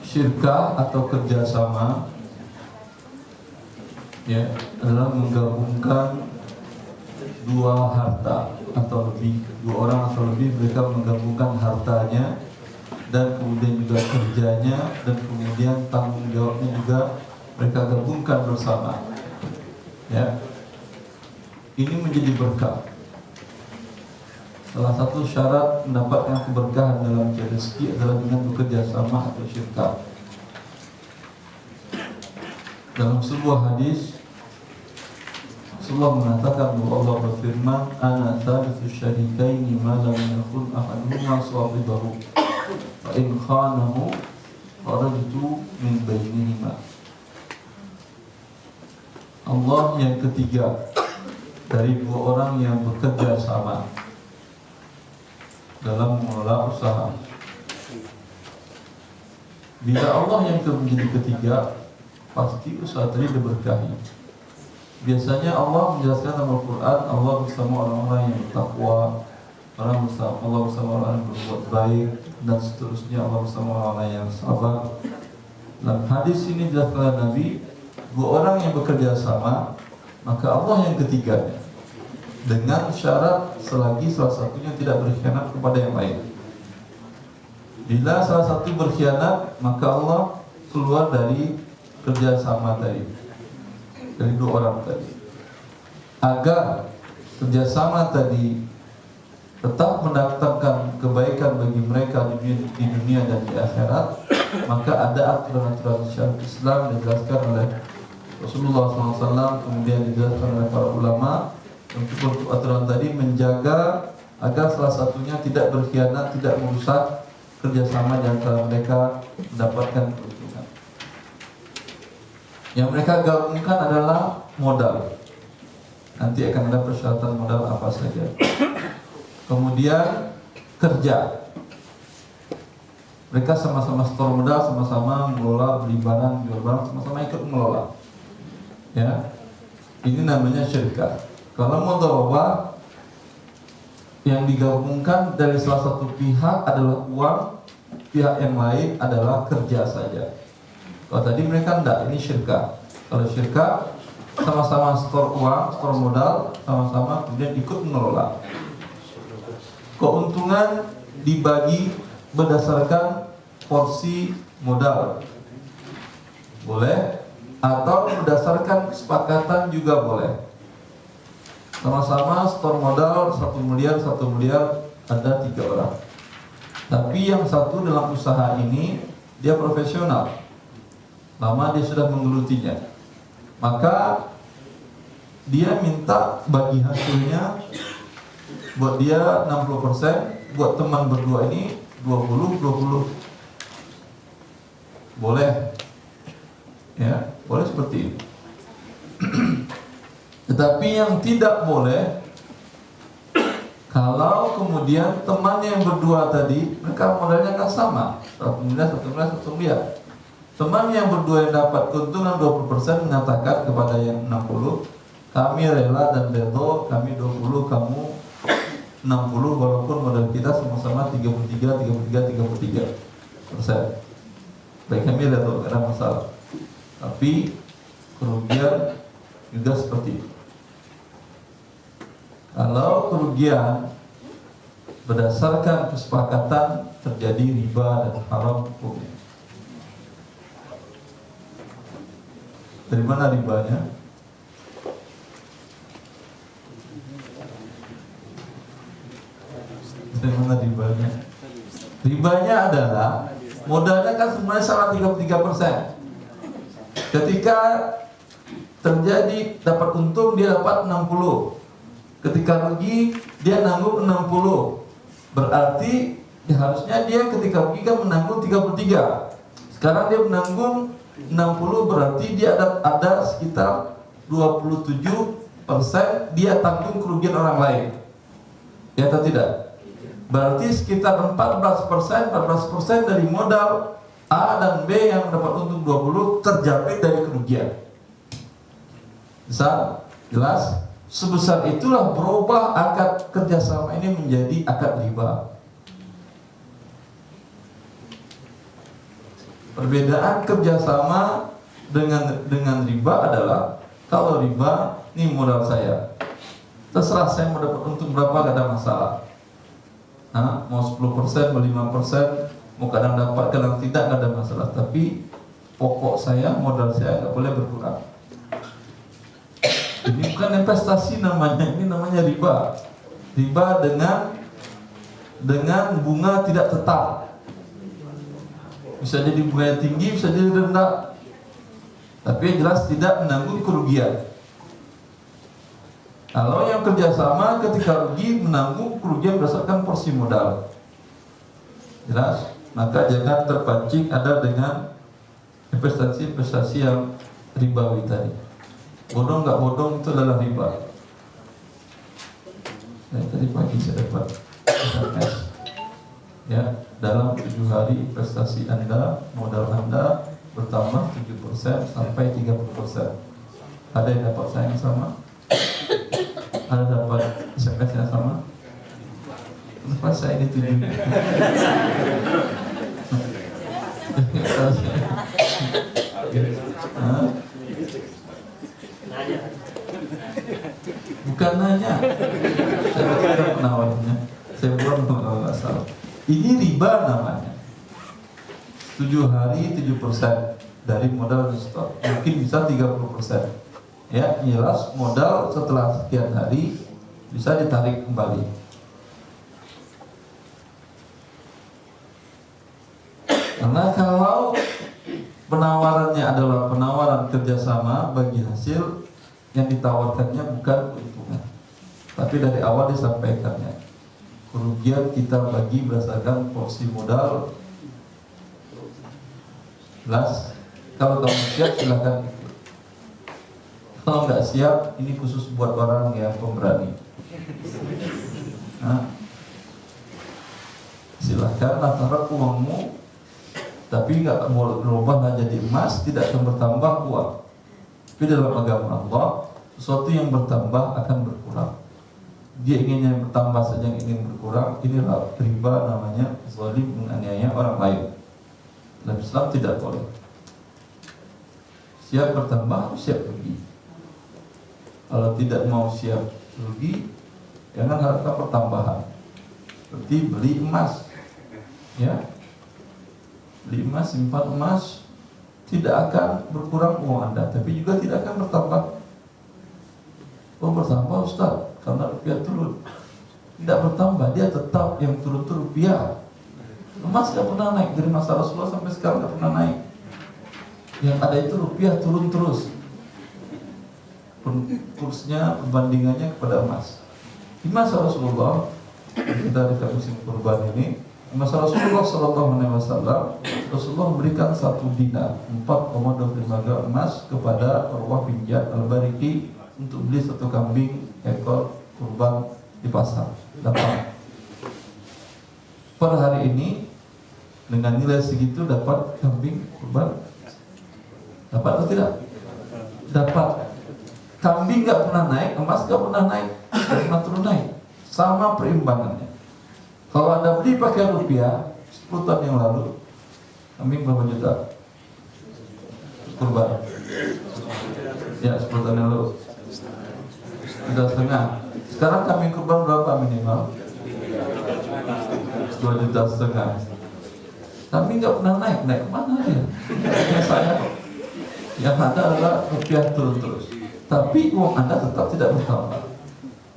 Syirkah atau kerjasama ya adalah menggabungkan dua harta atau lebih, dua orang atau lebih, mereka menggabungkan hartanya dan kemudian juga kerjanya dan kemudian tanggung jawabnya juga mereka gabungkan bersama. Ya, ini menjadi berkah. Salah satu syarat mendapatkan keberkahan dalam rezeki adalah dengan bekerja sama atau syirkah. Dalam sebuah hadis Rasulullah mengatakan bahwa Allah berfirman, "Ana thalithu syarikaini ma lam yakun ahaduhuma sahibahu, fa in khanahu kharajtu min bainihima." Allah yang ketiga dari dua orang yang bekerja sama dalam mengelola usaha. Bila Allah yang menjadi ketiga, pasti usaha tadi diberkahi. Biasanya Allah menjelaskan dalam Al-Quran, Allah bersama orang-orang yang bertakwa, Allah bersama orang yang berbuat baik, dan seterusnya Allah bersama orang yang sabar. Dalam hadis ini dijelaskan oleh Nabi, dua orang yang bekerja sama, maka Allah yang ketiganya, dengan syarat selagi salah satunya tidak berkhianat kepada yang lain. Bila salah satu berkhianat, maka Allah keluar dari kerjasama tadi, dari dua orang tadi. Agar kerjasama tadi tetap mendatangkan kebaikan bagi mereka di dunia dan di akhirat, maka ada aturan-aturan syariat Islam dijelaskan oleh Rasulullah SAW, kemudian dijelaskan oleh para ulama. Untuk aturan tadi menjaga agar salah satunya tidak berkhianat, tidak merusak kerjasama di antara mereka, mendapatkan keuntungan. Yang mereka gabungkan adalah modal. Nanti akan ada persyaratan modal apa saja. Kemudian kerja. Mereka sama-sama store modal, sama-sama mengelola, beli barang, jual barang, sama-sama ikut mengelola. Ya, ini namanya syirkah. Kalau mudharabah, yang digabungkan dari salah satu pihak adalah uang, pihak yang lain adalah kerja saja. Kalau tadi mereka enggak, ini syirkah. Kalau syirkah, sama-sama store uang, store modal, sama-sama kemudian ikut mengelola. Keuntungan dibagi berdasarkan porsi modal, boleh, atau berdasarkan kesepakatan juga boleh. Sama-sama store modal 1 miliar, ada 3 orang. Tapi yang satu dalam usaha ini dia profesional, lama dia sudah menggelutinya, maka dia minta bagi hasilnya, buat dia 60%, buat teman berdua ini 20. Boleh, ya, boleh seperti itu. Tetapi yang tidak boleh, kalau kemudian temannya yang berdua tadi, mereka modalnya kan sama, 1 miliar. Teman yang berdua yang dapat keuntungan 20% mengatakan kepada yang 60, kami rela dan beto, kami 20, kamu 60, walaupun modal kita sama-sama 33%. Baik, kami beto, tidak ada masalah. Tapi kerugian juga seperti itu. Kalau kerugian berdasarkan kesepakatan terjadi riba dan haram hukumnya. Dari mana ribanya? Dari mana ribanya? Ribanya adalah modalnya kan semuanya sama 33%. Ketika terjadi dapat untung dia dapat 60. Ketika rugi dia nanggung 60. Berarti harusnya dia ketika rugi kan menanggung 33. Sekarang dia menanggung 60, berarti dia ada sekitar 27% dia tanggung kerugian orang lain. Ya atau tidak? Berarti sekitar 14% dari modal A dan B yang dapat untung 20 terjapit dari kerugian. Bisa? Jelas? Sebesar itulah berubah akad kerjasama ini menjadi akad riba. Perbedaan kerjasama dengan riba adalah, kalau riba, ini modal saya, terserah saya mau dapat untung berapa, gak ada masalah. Nah, mau 10%, mau 5%, mau kadang dapat, kadang tidak, gak ada masalah. Tapi pokok saya, modal saya gak boleh berkurang. Ini bukan investasi namanya, ini namanya riba. Riba dengan bunga tidak tetap. Bisa jadi bunga tinggi, bisa jadi rendah. Tapi yang jelas tidak menanggung kerugian. Kalau yang kerjasama ketika rugi menanggung kerugian berdasarkan porsi modal. Jelas? Maka jangan terpancing ada dengan investasi-investasi yang ribawi tadi. Bodong nggak bodong itu adalah riba. Tadi pagi saya dapat SMS, ya, dalam 7 hari investasi Anda, modal Anda bertambah 7% sampai 30%. Ada yang dapat saya yang sama? Ada dapat SMS yang sama? Kenapa saya dituju? Bukan nanya. Saya tidak penawarnya. Saya buat masalah. Ini riba namanya. 7 hari 7% dari modal store. Mungkin bisa 30%. Ya, jelas modal setelah sekian hari bisa ditarik kembali. Karena kalau penawarannya adalah penawaran kerjasama bagi hasil, yang ditawarkannya bukan keuntungan, tapi dari awal disampaikannya kerugian kita bagi berdasarkan porsi modal. Jelas. Kalau kamu siap silahkan ikut. Kalau nggak siap, ini khusus buat orang yang pemberani. Nah, silahkan taruh uangmu, tapi nggak mau berubah jadi emas, tidak akan bertambah uang. Tapi dalam agama Allah, sesuatu yang bertambah akan berkurang. Dia ingin yang bertambah saja, yang ingin berkurang. Ini riba namanya, zalim, menganiaya orang lain. Dalam Islam tidak boleh. Siap bertambah, siap rugi. Kalau tidak mau siap rugi, jangan harapkan pertambahan. Seperti beli emas, ya, beli emas, simpan emas, tidak akan berkurang uang Anda, tapi juga tidak akan bertambah. Oh, bertambah Ustaz, karena rupiah turun. Tidak bertambah, dia tetap yang turun itu rupiah. Emas tidak pernah naik dari masa Rasulullah sampai sekarang, tidak pernah naik. Yang ada itu rupiah turun terus. Kursnya, perbandingannya kepada emas. Di masa Rasulullah, kita dekat musim kurban ini, di masa Rasulullah SAW, Rasulullah memberikan 1 dinar, 4,25 gram emas kepada Urwah bin Ziyad al-Bariki untuk beli 1 kambing ekor kurban di pasar. Dapat. Per hari ini dengan nilai segitu dapat kambing kurban. Dapat atau tidak? Dapat. Kambing nggak pernah naik, emas nggak pernah naik, nggak pernah turun naik. Sama perimbangannya. Kalau Anda beli pakai rupiah 10 tahun yang lalu, kambing berapa juta? Kurban. Ya, 10 tahun yang lalu 3,5. Sekarang kambing kurban berapa minimal? 2,5 juta. Kambing nggak pernah naik, naik kemana dia? Ya saya. Yang ada adalah rupiah turun terus. Tapi uang Anda tetap tidak bertambah.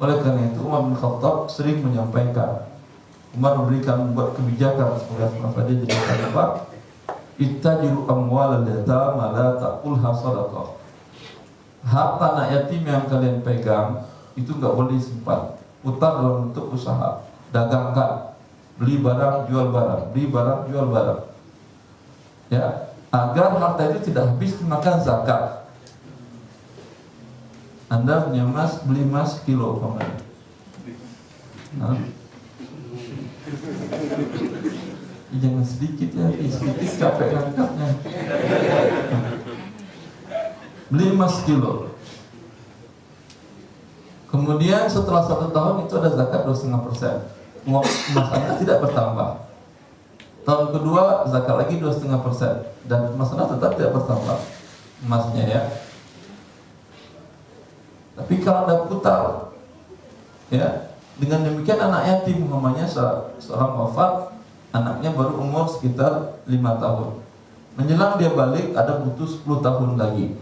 Oleh karena itu Umar bin Khattab sering menyampaikan, Umar memberikan buat kebijakan semoga dia jadi khalifah, ittajiru amwal al-yatama la taqulha sadaqah. Harta anak yatim yang kalian pegang itu nggak boleh disimpan, putar dalam bentuk usaha, dagangkan, beli barang jual barang, beli barang jual barang, ya, agar harta itu tidak habis dimakan zakat. Anda punya emas, beli emas kilo paman. Nah, jangan sedikit ya, sedikit capek angkatnya. Beli emas kilo. Kemudian setelah 1 tahun itu ada zakat 2,5%. Uang emas Anda tidak bertambah. Tahun kedua zakat lagi 2,5%, dan emas Anda tetap tidak bertambah emasnya, ya. Tapi kalau Anda putar, ya, dengan demikian anak yatim umpamanya seorang wafat, anaknya baru umur sekitar 5 tahun. Menjelang dia balik ada butuh 10 tahun lagi.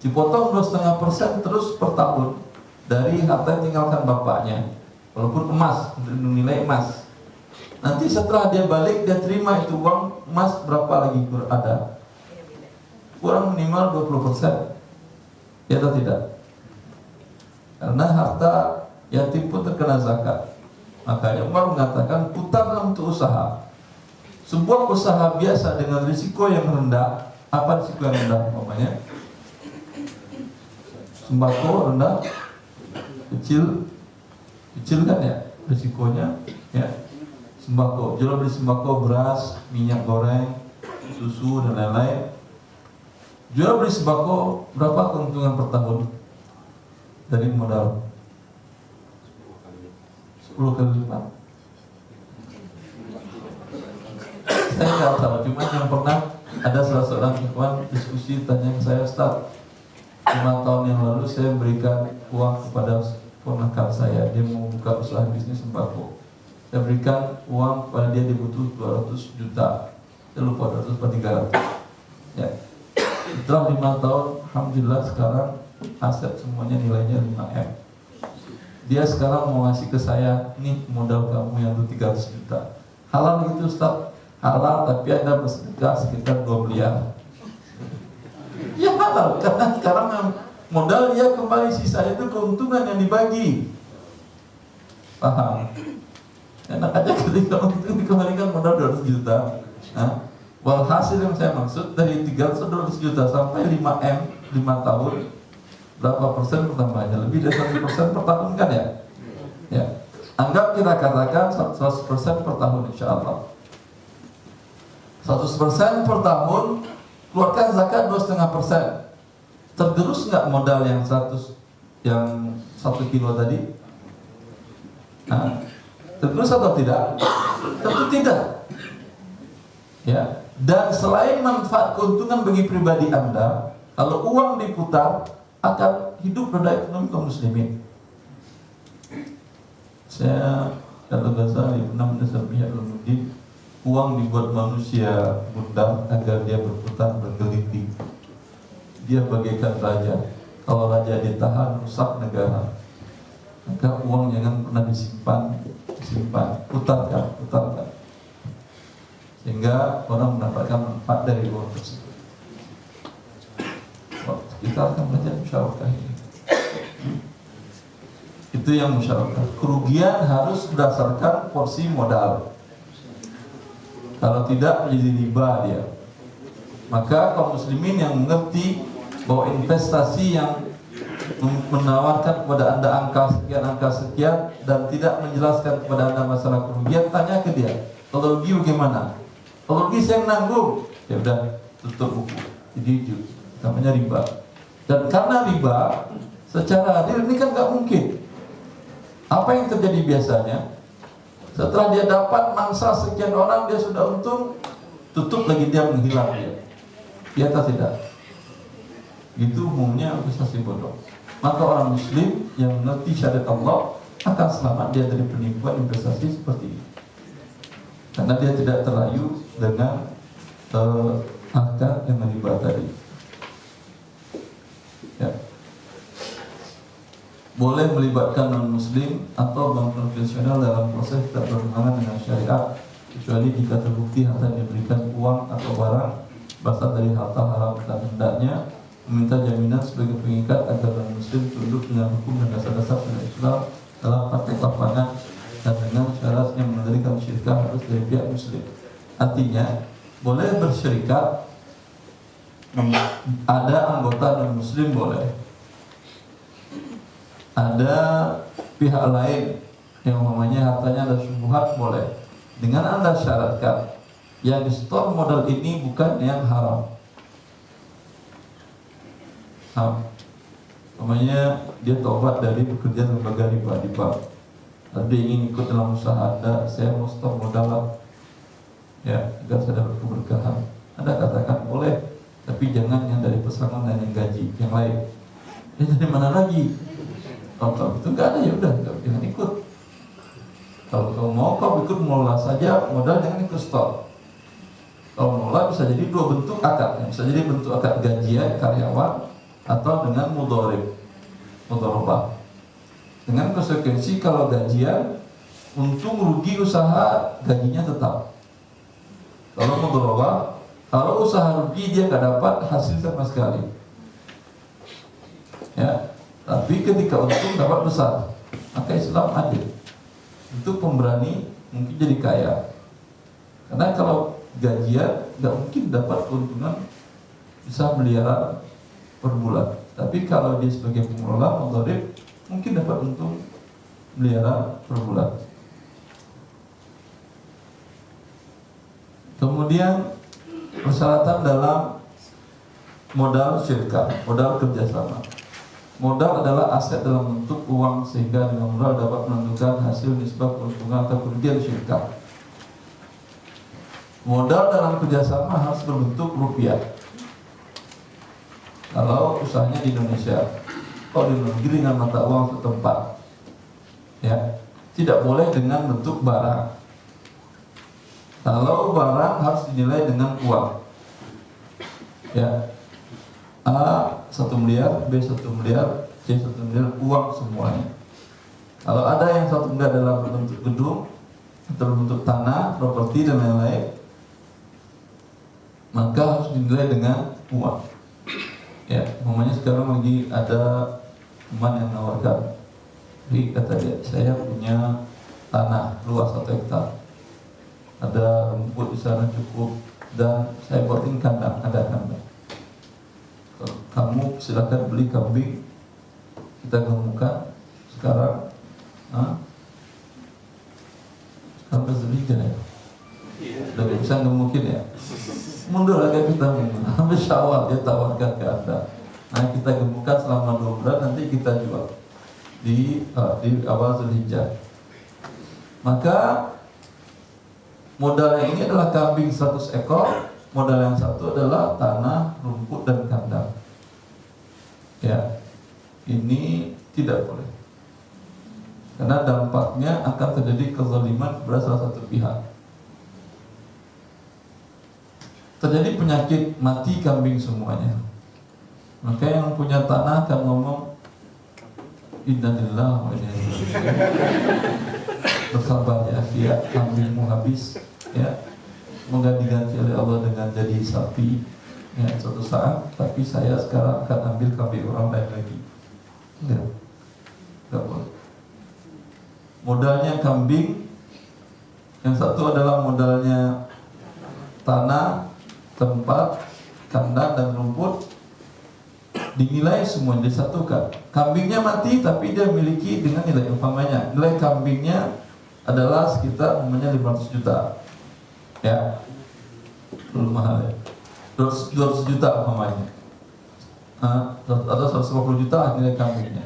Dipotong 2,5% terus per tahun dari harta yang tinggalkan bapaknya. Walaupun emas, nilai emas. Nanti setelah dia balik, dia terima itu uang emas berapa lagi ada? Kurang minimal 20%. Ya atau tidak? Karena harta yatim pun terkena zakat. Makanya Umar mengatakan putar untuk usaha. Sebuah usaha biasa dengan risiko yang rendah. Apa risiko yang rendah? Namanya sembako rendah, kecil kan ya risikonya, ya. Sembako, jual beli sembako, beras, minyak goreng, susu dan lain-lain. Jual beli sembako berapa keuntungan per tahun dari modal? 10 kali lipat. Saya nggak tahu, cuma yang pernah ada salah seorang ikhwan diskusi tanya ke saya, Ustaz, 5 tahun yang lalu saya berikan uang kepada ponakan saya, dia mau buka usaha bisnis sembako. Saya berikan uang kepada dia, dia butuh 200 juta. Saya lupa 200 atau 300. Ya. Setelah 5 tahun, alhamdulillah sekarang aset semuanya nilainya 5M. Dia sekarang mau ngasih ke saya, nih modal kamu yang itu 300 juta. Halal gitu Ustaz? Halal, tapi Anda bersedekah sekitar 2 miliar. Ya halal, karena sekarang modal dia kembali, sisa itu keuntungan yang dibagi. Paham? Enak aja ketika untung dikembalikan modal 200 juta. Nah, walhasil yang saya maksud dari 300 juta sampai 5M 5 tahun, berapa persen pertambahannya? Lebih dari 1% per tahun kan ya? Ya. Anggap kita katakan 100% per tahun insya Allah. 100% per tahun, keluarkan zakat 2,5%. Tergerus nggak modal yang 1 kilo tadi? Nah, tergerus atau tidak? Tentu tidak. Ya. Dan selain manfaat keuntungan bagi pribadi Anda, kalau uang diputar akan hidup roda ekonomi kaum muslimin. Saya kalau nggak salah pernah mendengar pihak Ulumuddin, uang dibuat manusia mudah agar dia berputar bergelinding. Dia bagaikan raja. Kalau raja ditahan rusak negara. Maka uang jangan pernah disimpan, putarkan. Sehingga orang mendapatkan manfaat dari uang tersebut. Kita akan belajar musyarakah ini. Itu yang musyarakah. Kerugian harus berdasarkan porsi modal. Kalau tidak menjadi riba dia. Maka kaum muslimin yang mengerti bahwa investasi yang menawarkan kepada Anda angka sekian dan tidak menjelaskan kepada Anda masalah kerugian, tanya ke dia, kalau rugi bagaimana? Kalau rugi saya menanggung. Ya udah, tutup buku. Jadi namanya riba. Dan karena riba secara adil ini kan nggak mungkin. Apa yang terjadi biasanya? Setelah dia dapat mangsa sekian orang, dia sudah untung, tutup lagi dia menghilang dia. Ya atau tidak? Itu umumnya investasi bodong. Maka orang muslim yang mengerti syariat Allah akan selamat dia dari penipuan investasi seperti ini. Karena dia tidak terlayu dengan angka yang riba tadi. Ya. Boleh melibatkan non-muslim atau bank konvensional dalam proses tidak bertentangan dengan syariat, kecuali jika terbukti harta yang diberikan uang atau barang berasal dari harta haram, dan hendaknya meminta jaminan sebagai pengikat agar non-muslim tunduk dengan hukum dan dasar-dasar syariat Islam dalam praktek lapangan, dan dengan syarat yang mengendalikan syirkah harus dari pihak muslim. Artinya boleh bersyirikat, ada anggota non-muslim boleh, ada pihak lain yang umpamanya hartanya ada syubhat boleh, dengan Anda syaratkan yang di store modal ini bukan yang haram. Umpamanya dia tobat dari bekerja lembaga riba di bank, lalu dia ingin ikut dalam usaha Anda, saya mau store modal lah, ya agar saya dapat keberkahan. Anda katakan boleh, tapi jangan yang dari pesangon dan yang gaji, yang lain. Ya dari mana lagi? Kalau itu nggak ada, ya udah, jangan ikut. Kalau kamu mau, kau ikut mengelola saja modal, jangan ikut store. Kalau mengelola bisa jadi dua bentuk akad, bisa jadi bentuk akad gajian karyawan atau dengan mudharabah. Dengan konsekuensi kalau gajian, untung rugi usaha gajinya tetap. Kalau mudharabah, kalau usaha rugi dia nggak dapat hasil sama sekali. Ya. Tapi ketika untung dapat besar, maka Islam adil. Untuk pemberani mungkin jadi kaya. Karena kalau gajian nggak mungkin dapat keuntungan bisa miliaran per bulan. Tapi kalau dia sebagai pengelola mudharib mungkin dapat untung miliaran per bulan. Kemudian persyaratan dalam modal syirkah, modal kerjasama. Modal adalah aset dalam bentuk uang sehingga dengan modal dapat menentukan hasil nisbah keuntungan atau kerugian syirkah. Modal dalam kerjasama harus berbentuk rupiah. Kalau usahanya di Indonesia, kalau di negeri dengan mata uang setempat, ya tidak boleh dengan bentuk barang. Kalau barang harus dinilai dengan uang, ya A 1 miliar, B 1 miliar, C 1 miliar, uang semuanya. Kalau ada yang 1 miliar dalam bentuk gedung atau bentuk tanah, properti dan lain-lain, maka harus dinilai dengan uang. Ya, umpamanya sekarang lagi ada teman yang menawarkan, kata dia, saya punya tanah luas 1 hektar, ada rumput di sana cukup, dan saya buatin kandang, ada kandang. Kamu silakan beli kambing, kita gemukkan sekarang. Sekarang Zulhijjah ya, udah bisa gemukin ya. Mundur lagi kita sampai Syawal dia tawarkan ke Anda. Nah kita gemukkan selama 2 bulan, nanti kita jual di awal Zulhijjah. Maka modalnya ini adalah kambing 100 ekor, modal yang satu adalah tanah, rumput dan kandang. Ya, ini tidak boleh, karena dampaknya akan terjadi kezaliman kepada salah satu pihak. Terjadi penyakit mati kambing semuanya. Maka yang punya tanah akan ngomong innalillahi wa inna ilaihi raji'un. Bersabar ya, dia kambingmu habis ya, semoga diganti oleh Allah dengan jadi sapi ya suatu saat, tapi saya sekarang akan ambil kambing orang lain lagi. Enggak boleh. Modalnya kambing, yang satu adalah modalnya tanah, tempat, kandang dan rumput, dinilai semua disatukan. Kambingnya mati tapi dia miliki dengan nilai, umpamanya nilai kambingnya adalah sekitar umpamanya 500 juta. Ya, belum mahal ya. 200 juta umpamanya. Atau 150 juta nilai kambingnya.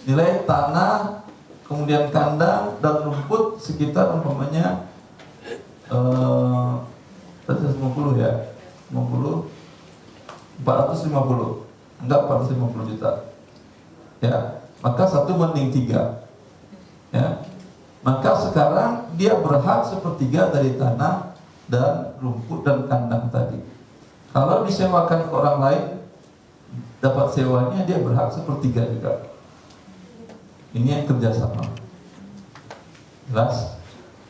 Nilai tanah, kemudian kandang dan rumput sekitar umpamanya 150 ya. 50 450. Enggak 450 juta. Ya, maka 1:3. Ya. Maka sekarang dia berhak 1/3 dari tanah dan rumput dan kandang tadi. Kalau disewakan ke orang lain, dapat sewanya, dia berhak 1/3 juga. Ini yang kerjasama. Jelas?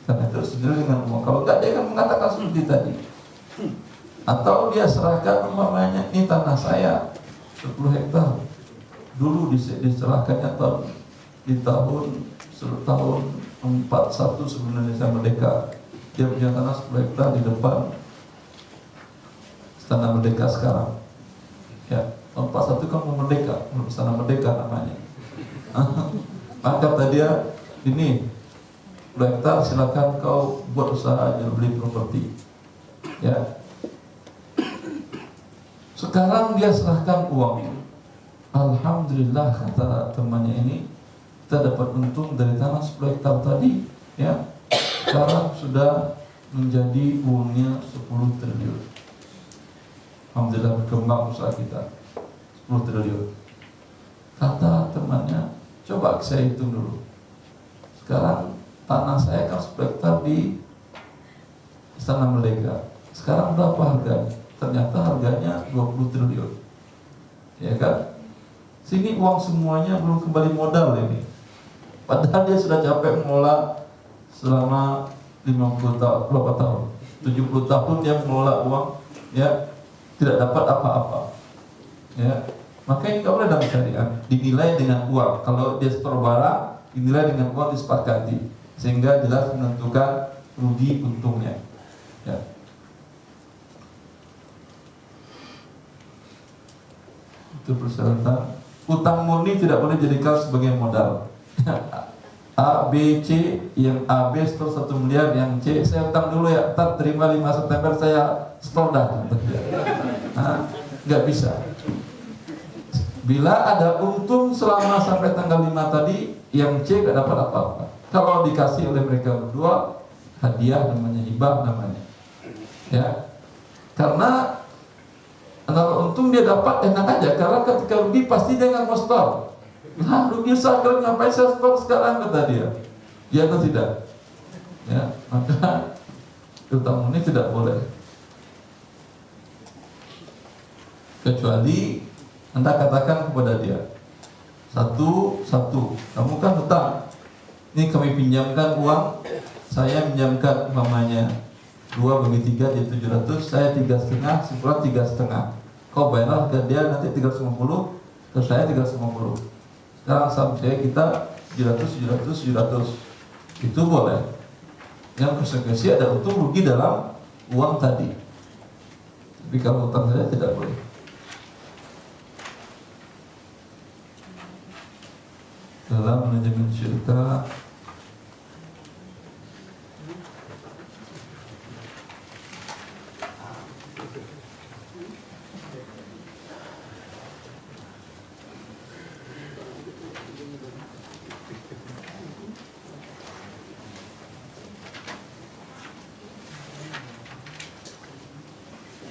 Karena itu sendiri dengan uang. Kalau enggak, dia akan mengatakan seperti tadi. Atau dia serahkan umpamanya, ini tanah saya 10 hektar. Dulu diserahkannya di tahun 41 sebelum Indonesia merdeka. Dia punya tanah 10 hektar di depan Istana Merdeka sekarang. Ya, tahun 41 kan mau merdeka, Istana Merdeka namanya. Maka kata dia, ini 10 hektar silakan kau buat usaha jual beli properti. Ya. Sekarang dia serahkan uang. Alhamdulillah kata temannya ini, kita dapat untung dari tanah 10 hektar tadi, ya. Sekarang sudah menjadi uangnya 10 triliun. Alhamdulillah berkembang usaha kita 10 triliun. Kata temannya, coba saya hitung dulu. Sekarang tanah saya kan 10 hektar di Istana Merdeka. Sekarang berapa harganya? Ternyata harganya 20 triliun. Ya kan? Sini uang semuanya belum kembali modal ini. Padahal dia sudah capek mengelola selama 50 tahun, berapa tahun? 70 tahun dia mengelola uang, ya, tidak dapat apa-apa. Ya. Maka ini nggak boleh dalam syariat, dinilai dengan uang. Kalau dia setor barang, dinilai dengan uang, disepakati, sehingga jelas menentukan rugi untungnya. Ya. Itu persyaratan. Utang murni tidak boleh dijadikan sebagai modal. A, B, C, yang A, B setor 1 miliar, yang C saya utang dulu ya, ntar terima 5 September saya setor dah. Nah, nggak bisa. Bila ada untung selama sampai tanggal 5 tadi, yang C gak dapat apa-apa. Kalau dikasih oleh mereka berdua, hadiah namanya, hibah namanya. Ya, karena kalau untung dia dapat enak aja, karena ketika rugi pasti dia nggak mau store. Nah, rugi sekali, ngapain saya store sekarang, kata dia. Ya atau tidak? Ya, maka utang ini tidak boleh. Kecuali Anda katakan kepada dia, satu, kamu kan hutang. Ini kami pinjamkan uang, saya pinjamkan umpamanya 2 bagi 3 jadi 700, saya 3,5, simpulan 3,5. Kau bayarlah ke dia nanti 350, ke saya 350. Sekarang sampai kita 700. Itu boleh. Yang konsekuensi ada untung rugi dalam uang tadi. Tapi kalau utang saya tidak boleh. Dalam manajemen syirka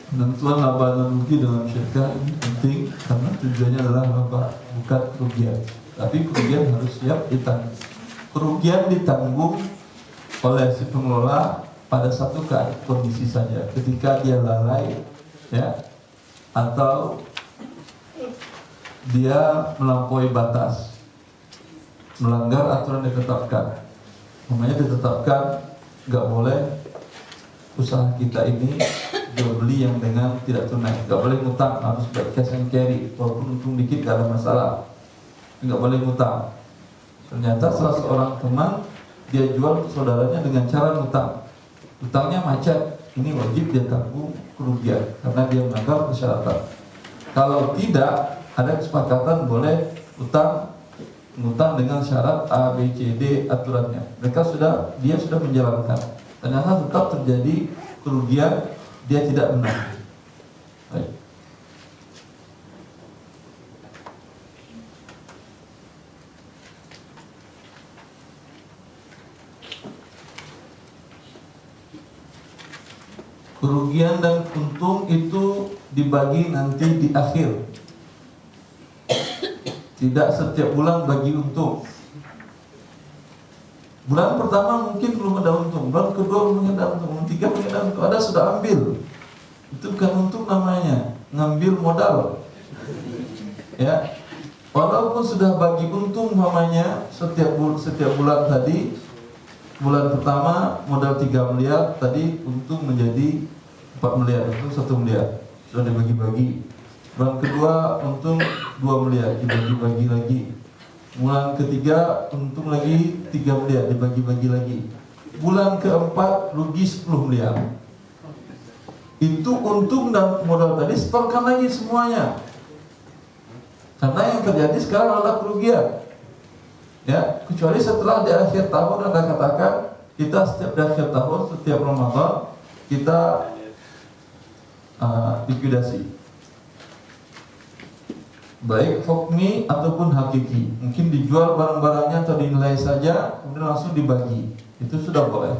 penentuan laba dan rugi dalam syirka ini penting karena tujuannya adalah bukan kerugian. Tapi kerugian harus siap ditanggung. Kerugian ditanggung oleh si pengelola pada satu kondisi saja, ketika dia lalai, ya, atau dia melampaui batas, melanggar aturan yang ditetapkan. Namanya ditetapkan nggak boleh usaha kita ini jual beli yang dengan tidak tunai, nggak boleh ngutang, harus cash and carry, walaupun untung dikit nggak ada masalah. Nggak boleh ngutang. Ternyata salah seorang teman dia jual ke saudaranya dengan cara ngutang. Utangnya macet, ini wajib dia tanggung kerugian karena dia melanggar persyaratan. Kalau tidak ada kesepakatan boleh ngutang dengan syarat A, B, C, D aturannya. Dia sudah menjalankan. Ternyata tetap terjadi kerugian, dia tidak benar. Baik. Kerugian dan untung itu dibagi nanti di akhir. Tidak setiap bulan bagi untung. Bulan pertama mungkin belum ada untung, bulan kedua belum ada untung, bulan ketiga belum ada untung, ada sudah ambil. Itu bukan untung namanya, ngambil modal. Ya, walaupun sudah bagi untung namanya setiap bulan tadi. Bulan pertama modal 3 miliar, tadi untung menjadi 4 miliar, untung 1 miliar. Sudah dibagi-bagi. Bulan kedua untung 2 miliar, dibagi-bagi lagi. Bulan ketiga untung lagi 3 miliar, dibagi-bagi lagi. Bulan keempat rugi 10 miliar. Itu untung dan modal tadi setorkan lagi semuanya. Karena yang terjadi sekarang adalah kerugian. Ya, kecuali setelah di akhir tahun Anda katakan kita setiap di akhir tahun, setiap Ramadan kita likuidasi, baik hukmi ataupun hakiki. Mungkin dijual barang-barangnya atau dinilai saja, kemudian langsung dibagi. Itu sudah boleh.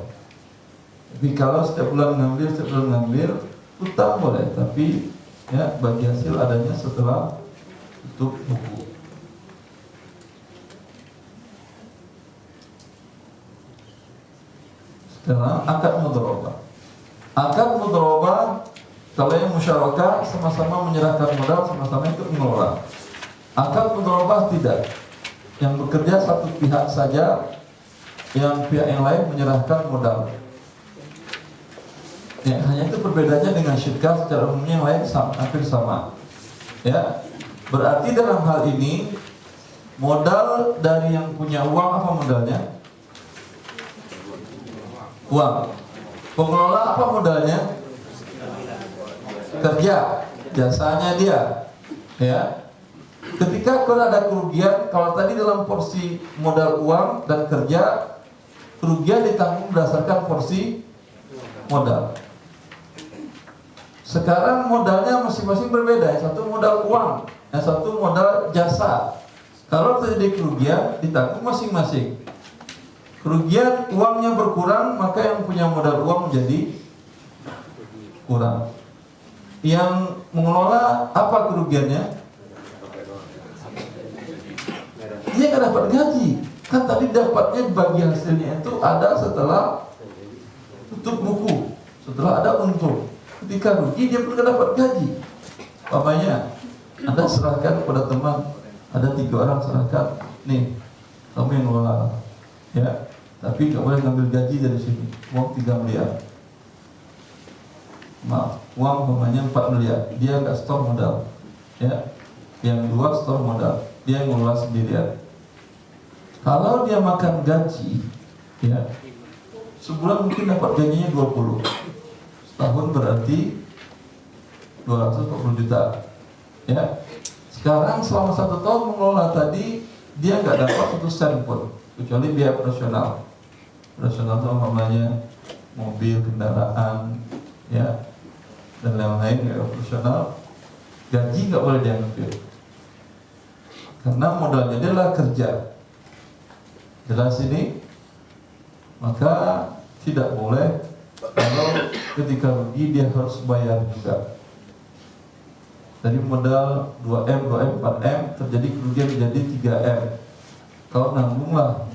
Tapi kalau setiap bulan ngambil, utang boleh. Tapi ya bagi hasil adanya setelah tutup buku. Sekarang akad mudharabah. Akad mudharabah kalau yang musyarakah sama-sama menyerahkan modal, sama-sama ikut mengelola. Akad mudharabah tidak. Yang bekerja satu pihak saja, yang pihak yang lain menyerahkan modal. Ya, hanya itu perbedaannya dengan syirkah, secara umumnya yang lain hampir sama. Ya, berarti dalam hal ini modal dari yang punya uang apa modalnya? Uang. Pengelola apa modalnya? Kerja, jasanya dia. Ya. Ketika kalau ada kerugian, kalau tadi dalam porsi modal uang dan kerja, kerugian ditanggung berdasarkan porsi modal. Sekarang modalnya masing-masing berbeda. Satu modal uang, yang satu modal jasa. Kalau terjadi kerugian, ditanggung masing-masing. Kerugian uangnya berkurang, maka yang punya modal uang menjadi kurang. Yang mengelola apa kerugiannya? Dia nggak dapat gaji. Kan tadi dapatnya bagi hasilnya itu ada setelah tutup buku, setelah ada untung. Ketika rugi dia pun nggak dapat gaji. Papanya, Anda serahkan kepada teman, ada 3 orang serahkan, nih kamu yang ngelola, ya. Tapi nggak boleh ngambil gaji dari sini. Uang 3 miliar. Maaf, uang umpamanya 4 miliar. Dia nggak store modal, ya. Yang 2 store modal, dia ngelola sendirian. Kalau dia makan gaji, ya, sebulan mungkin dapat gajinya 20. Setahun berarti 240 juta. Ya. Sekarang selama 1 tahun mengelola tadi, dia nggak dapat 1 sen pun, kecuali biaya operasional. Operasional itu namanya mobil, kendaraan, ya, dan lain-lain biaya operasional. Gaji nggak boleh diambil, karena modalnya dia adalah kerja. Jelas ini? Maka tidak boleh kalau ketika rugi dia harus bayar juga. Dari modal 2M, 4M terjadi kerugian menjadi 3M. Kalau nanggunglah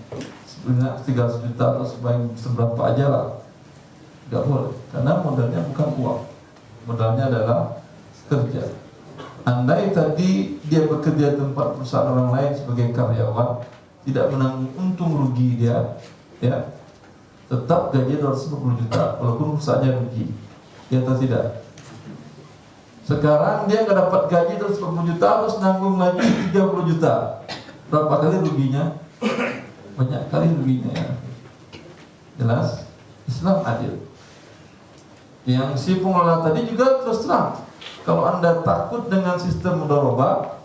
sebenarnya 300 juta atau seberapa aja lah, nggak boleh, karena modalnya bukan uang, modalnya adalah kerja. Andai tadi dia bekerja di tempat perusahaan orang lain sebagai karyawan, tidak menanggung untung rugi dia, ya, tetap gaji 250 juta walaupun perusahaannya rugi, ya atau tidak? Sekarang dia nggak dapat gaji 250 juta, harus nanggung lagi 30 juta. Berapa kali ruginya? Banyak kali ruginya, ya. Jelas? Islam adil. Yang si pengelola tadi juga terus terang, kalau Anda takut dengan sistem mudharabah,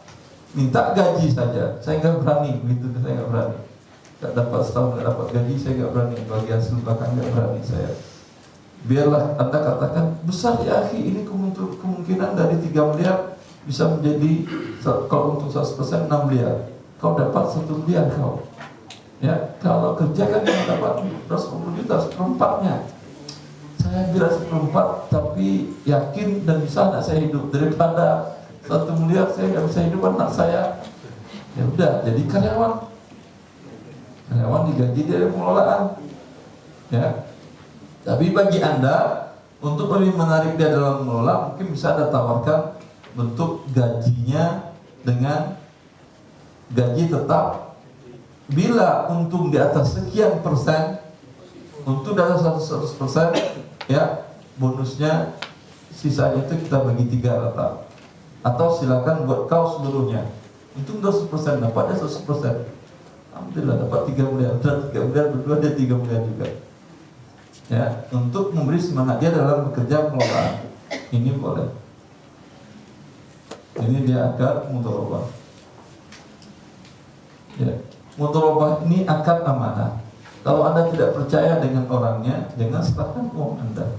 minta gaji saja. Saya nggak berani begitu, saya nggak berani. Nggak dapat setahun nggak dapat gaji, saya nggak berani. Bagi hasil belakang nggak berani saya. Biarlah Anda katakan besar ya akhi, ini kemungkinan dari 3 miliar bisa menjadi, kalau untuk 100% 6 miliar. Kau dapat 1 miliar kau. Ya, kalau kerja kan yang dapat 110 juta, seperempatnya. Saya bilang seperempat, tapi yakin dan bisa anak saya hidup. Daripada 1 miliar saya nggak bisa hidup anak saya, ya udah jadi karyawan. Karyawan digaji dari pengelolaan, ya. Tapi bagi Anda untuk lebih menarik dia dalam mengelola, mungkin bisa Anda tawarkan bentuk gajinya dengan gaji tetap. Bila untung di atas sekian persen, untung di atas 100%, ya, bonusnya sisanya itu kita bagi 3 rata. Atau silakan buat kau seluruhnya. Untung 200%, dapatnya 100%. Alhamdulillah dapat 3 miliar, dan 3 miliar berdua dia 3 miliar juga. Ya, untuk memberi semangat dia dalam bekerja pengelolaan. Ini boleh. Ini dia akad mudharabah. Ya, mudharabah ini akad amanah. Kalau Anda tidak percaya dengan orangnya, jangan serahkan uang Anda.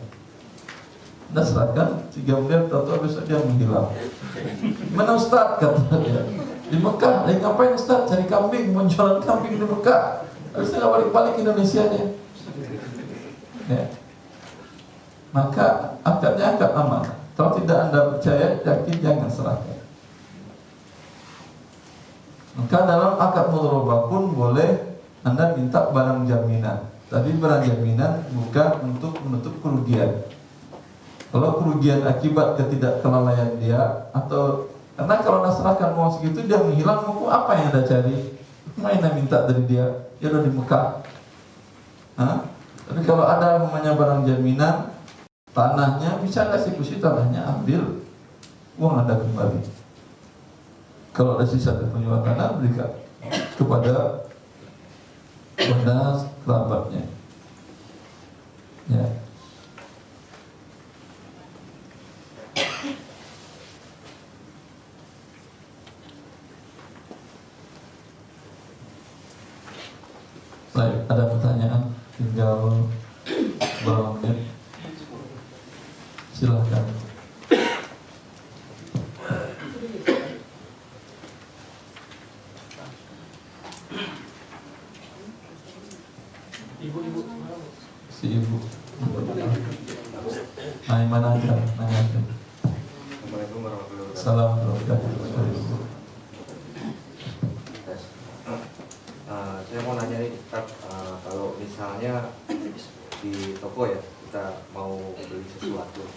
Anda serahkan 3 miliar, tahu-tahu besok dia menghilang. Mana Ustaz, kata dia? Di Mekah. Ngapain Ustaz? Cari kambing, menjualan kambing di Mekah. Harusnya nggak balik-balik ke Indonesia dia. Ya. Maka akadnya akad amanah. Kalau tidak Anda percaya, yakin, jangan serahkan. Maka dalam akad mudharabah pun boleh Anda minta barang jaminan. Tapi barang jaminan bukan untuk menutup kerugian. Kalau kerugian akibat ketidakkelalaian dia, atau karena kalau Anda serahkan uang segitu dia menghilang, mau apa yang Anda cari? Main Anda minta dari dia, dia udah di Mekah. Hah? Tapi kalau ada namanya barang jaminan, tanahnya bisa nggak eksekusi tanahnya, ambil uang Anda kembali. Kalau ada sisa dari penjualan tanah, berikan kepada kerabatnya. Ya. Baik, ada pertanyaan? Tinggal berapa menit? Silahkan. Nah, mana aja, nanya aja. Assalamualaikum warahmatullahi wabarakatuh. Salam wabarakatuh. Saya mau nanya nih Ustaz, kalau misalnya di toko ya kita mau beli sesuatu,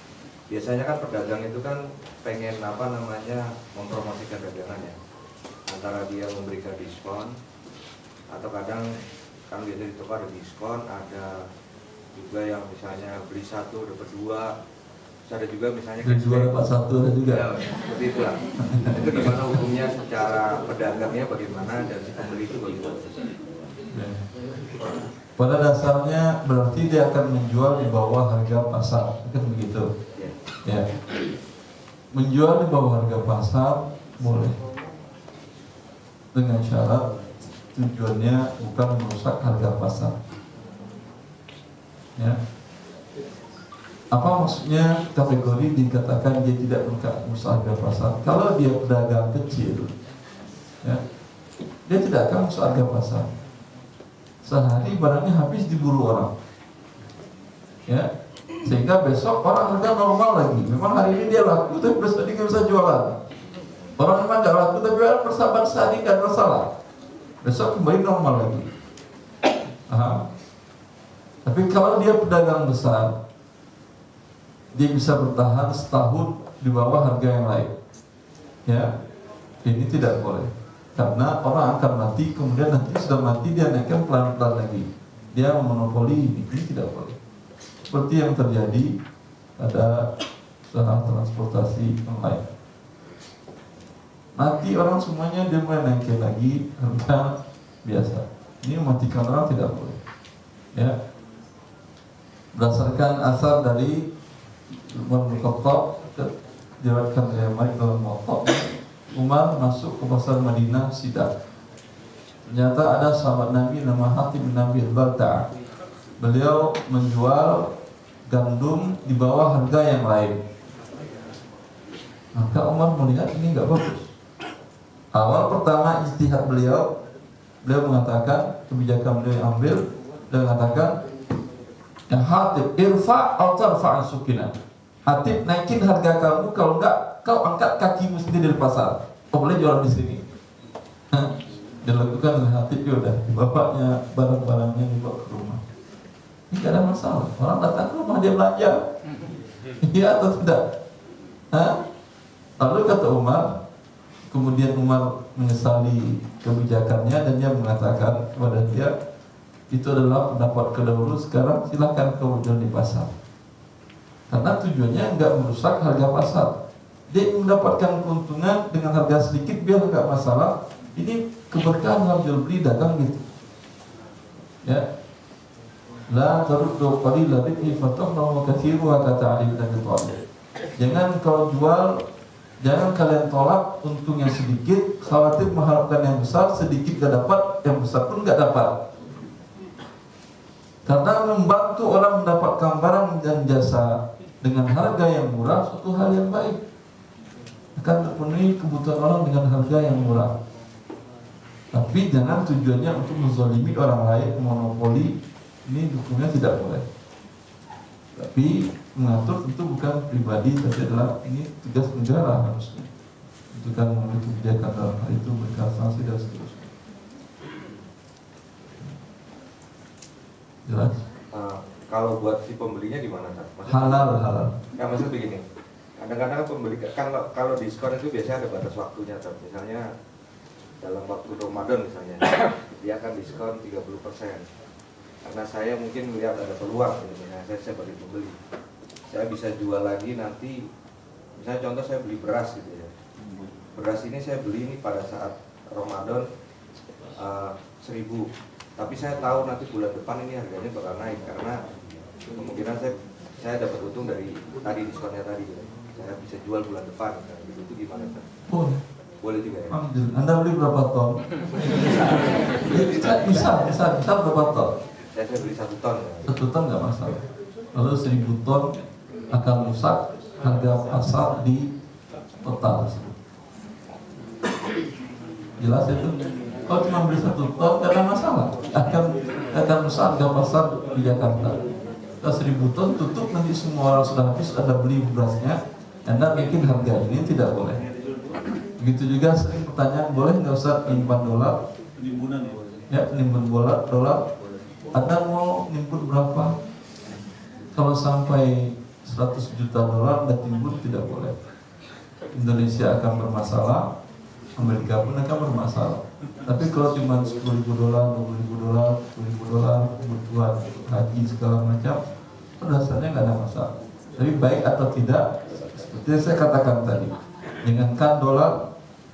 biasanya kan pedagang itu kan pengen mempromosikan dagangannya, antara dia memberikan diskon atau kadang kan biasanya di toko ada diskon, ada juga yang misalnya beli satu dapat dua, terus ada juga misalnya Beli dua dapat satu ada juga. ya, seperti itulah. Itu gimana hukumnya secara pedagangnya bagaimana dan si pembeli itu bagaimana? Pada dasarnya berarti dia akan menjual di bawah harga pasar, kan begitu? Ya. Menjual di bawah harga pasar boleh, dengan syarat tujuannya bukan merusak harga pasar. Ya. Apa maksudnya kategori dikatakan dia tidak merusak harga pasar? Kalau dia pedagang kecil, ya, dia tidak akan merusak harga pasar. Sehari barangnya habis diburu orang, ya, sehingga besok orang harga normal lagi. Memang hari ini dia laku, tapi besok dia bisa jualan. Orang memang nggak laku, tapi orang bersabar sehari nggak masalah. Besok kembali normal lagi. Tapi kalau dia pedagang besar, dia bisa bertahan setahun di bawah harga yang lain. Ya, ini tidak boleh. Karena orang akan mati, kemudian nanti sudah mati dia naikkan pelan-pelan lagi. Dia memonopoli ini tidak boleh. Seperti yang terjadi pada usaha transportasi online. Mati orang semuanya, dia mulai naikin lagi harga biasa. Ini mematikan orang tidak boleh. Ya. Berdasarkan asar dari Umar bin Khattab, diriwayatkan oleh Malik dalam Muwatta, Umar masuk ke pasar Madinah sidak. Ternyata ada sahabat Nabi nama Hatib bin Nabi Al-Balta'. Beliau menjual gandum di bawah harga yang lain. Maka Umar melihat ini enggak bagus. Awal pertama ijtihad beliau mengatakan, kebijakan beliau yang ambil, beliau mengatakan, ya Hatib, irfa' atau tarfa' sukina. Hatib, naikin harga kamu, kalau enggak kau angkat kakimu sendiri dari pasar. Kau boleh jualan di sini. Dilakukan oleh Hatib, ya udah, bapaknya barang-barangnya dibawa ke rumah. Ini tidak ada masalah. Orang datang ke rumah dia belanja. Iya atau tidak? Lalu kata Umar, kemudian Umar menyesali kebijakannya dan dia mengatakan kepada dia, itu adalah pendapat kedahulu, sekarang silakan kau jual di pasar. Karena tujuannya enggak merusak harga pasar. Dia mendapatkan keuntungan dengan harga sedikit biar enggak masalah. Ini keberkahan dalam jual beli dagang gitu. Ya. La taruddu qalila bihi fatahnu katsiruha kata Ali bin Abi Thalib. Jangan kau jual, jangan kalian tolak untung yang sedikit, khawatir mengharapkan yang besar, sedikit gak dapat, yang besar pun gak dapat. Karena membantu orang mendapatkan barang dan jasa dengan harga yang murah, suatu hal yang baik. Akan terpenuhi kebutuhan orang dengan harga yang murah. Tapi jangan tujuannya untuk menzalimi orang lain, monopoli. Ini hukumnya tidak boleh. Tapi mengatur tentu bukan pribadi, tapi adalah ini tugas negara harusnya. Itu kan mengambil kebijakan dalam hal itu, berikan sanksi dan seterusnya. Jelas? Kalau buat si pembelinya gimana kan? Halal. Ya maksud begini, kadang-kadang pembeli kan kalau diskon itu biasanya ada batas waktunya, kan? Misalnya dalam waktu Ramadan misalnya, dia akan diskon 30%. Karena saya mungkin melihat ada peluang, misalnya saya sebagai pembeli, saya bisa jual lagi nanti. Misalnya contoh saya beli beras gitu ya, beras ini saya beli ini pada saat Ramadan 1.000, tapi saya tahu nanti bulan depan ini harganya bakal naik karena kemungkinan saya dapat untung dari tadi diskonnya tadi gitu. Saya bisa jual bulan depan gitu. Itu gimana kan? Boleh juga ya? Anda beli berapa ton? Bisa berapa ton? Saya beli 1 ton ya. 1 ton nggak masalah. Lalu 1.000 ton akan rusak harga pasar di total tersebut. Jelas itu? Kalau cuma beli 1 ton tidak ada masalah. Akan rusak harga pasar di Jakarta. Kalau 1.000 ton tutup, nanti semua orang sudah habis, Anda beli berasnya, Anda bikin harga ini tidak boleh. Begitu juga sering pertanyaan, boleh nggak Ustaz nyimpan dolar? Penimbunan Ya, penimbun dolar. Anda mau nimbun berapa? Kalau sampai 100 juta dolar Anda timbun, tidak boleh. Indonesia akan bermasalah, Amerika pun akan bermasalah. Tapi kalau cuma 10.000 dolar, 20.000 dolar, 10.000 dolar kebutuhan haji segala macam, dasarnya nggak ada masalah. Tapi baik atau tidak, seperti yang saya katakan tadi, jangankan dolar,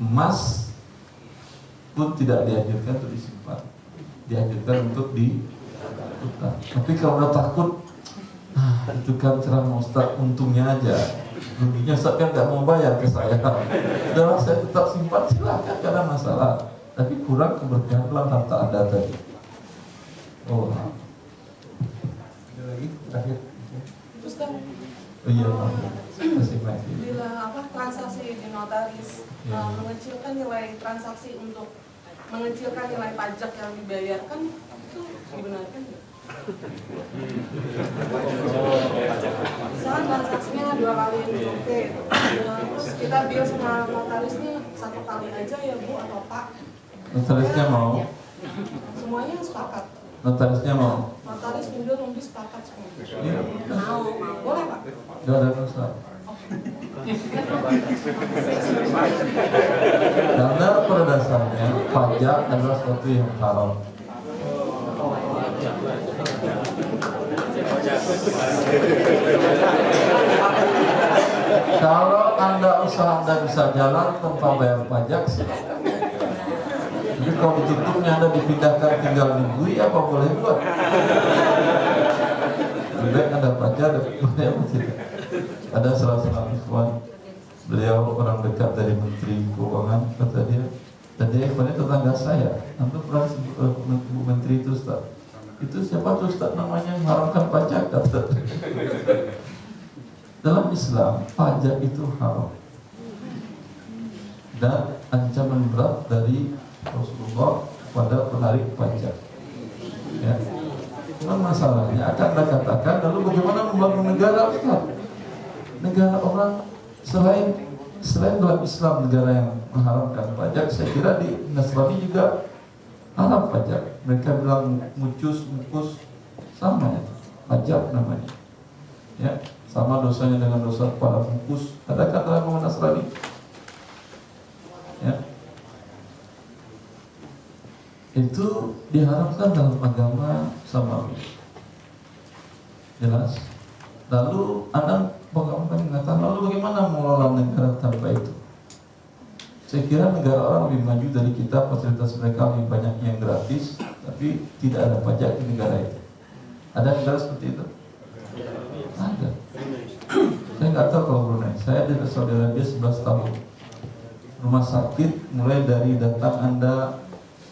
emas pun tidak dianjurkan untuk disimpan, dianjurkan untuk diputar. Tapi kalau udah takut, itu kan ceramah Ustaz, untungnya aja, ruginya Ustaz kan nggak mau bayar ke saya. Udah saya tetap simpan, silahkan, gak ada masalah. Tapi kurang keberkahan dalam harta Anda tadi. Oh, Ada lagi terakhir. Ustaz, oh iya, masih baik. bila transaksi di notaris mengecilkan nilai transaksi untuk mengecilkan nilai pajak yang dibayarkan, itu dibenarkan nggak? Misalkan transaksinya 2 kali oke, terus kita bill sama notarisnya 1 kali aja ya Bu atau Pak. Notarisnya mau? Semuanya sepakat. Notarisnya mau? Notaris nulis sepakat semua. Iya. Mau, boleh Pak? Gak ada masalah. Karena pada dasarnya pajak adalah sesuatu yang haram. Kalau usaha Anda bisa jalan tanpa bayar pajak, silakan. Jadi kalau ditutupnya Anda dipindahkan tinggal di Bui, apa boleh buat? Lebih baik Anda pajak dan bayar tidak. Ada salah seorang ikhwan, beliau orang dekat dari Menteri Keuangan, kata dia, dan dia ikhwannya tetangga saya. Nanti pernah Bu Menteri itu Ustaz, itu siapa tuh Ustaz namanya mengharamkan pajak, kata. Dalam Islam pajak itu haram dan ancaman berat dari Rasulullah kepada penarik pajak. Ya. Cuma masalahnya akan dikatakan, lalu bagaimana membangun negara Ustaz? Negara orang selain dalam Islam negara yang mengharamkan pajak, saya kira di Nasrani juga haram pajak. Mereka bilang mukus sama ya, pajak namanya. Ya, sama dosanya dengan dosa kepala bungkus. Adakah dalam agama Nasrani? Ya. Itu diharamkan dalam agama Samawi. Jelas. Lalu Anda mengatakan, lalu bagaimana mengelola negara tanpa itu? Saya kira negara orang lebih maju dari kita, fasilitas mereka lebih banyak yang gratis, tapi tidak ada pajak di negara itu. Ada negara seperti itu? Ada. Saya nggak tahu kalau Brunei. Saya di Saudi Arabia 11 tahun. Rumah sakit mulai dari datang Anda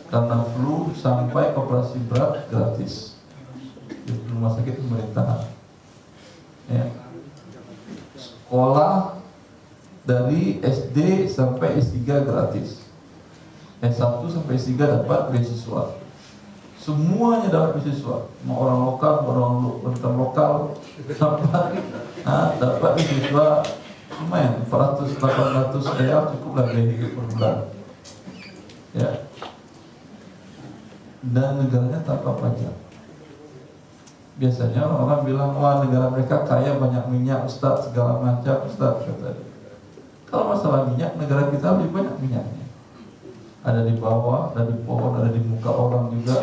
karena flu sampai operasi berat gratis. Di rumah sakit pemerintahan. Ya. Sekolah dari SD sampai S3 gratis. S1 sampai S3 dapat beasiswa. Semuanya dapat beasiswa. Mau orang lokal, orang lokal sampai dapat beasiswa lumayan 400-800 real cukuplah biaya hidup per bulan. Ya. Dan negaranya tanpa pajak. Biasanya orang bilang, wah negara mereka kaya, banyak minyak Ustaz, segala macam Ustaz, kata dia. Kalau masalah minyak, negara kita lebih banyak minyaknya. Ada di bawah, ada di pohon, ada di muka orang juga.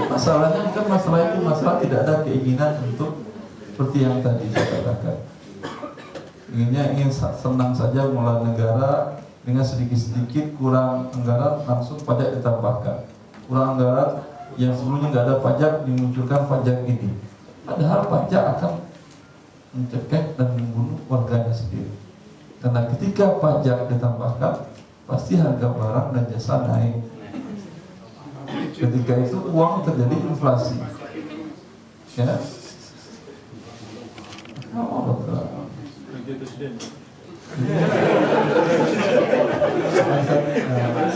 Masalahnya kan masalah itu masalah tidak ada keinginan untuk seperti yang tadi saya katakan. Ingin senang saja mengelola negara dengan sedikit-sedikit kurang anggaran langsung pajak ditambahkan. Kurang anggaran yang sebelumnya nggak ada pajak dimunculkan pajak ini. Padahal pajak akan mencekik dan membunuh warganya sendiri. Karena ketika pajak ditambahkan, pasti harga barang dan jasa naik. Ketika itu uang terjadi inflasi. Ya.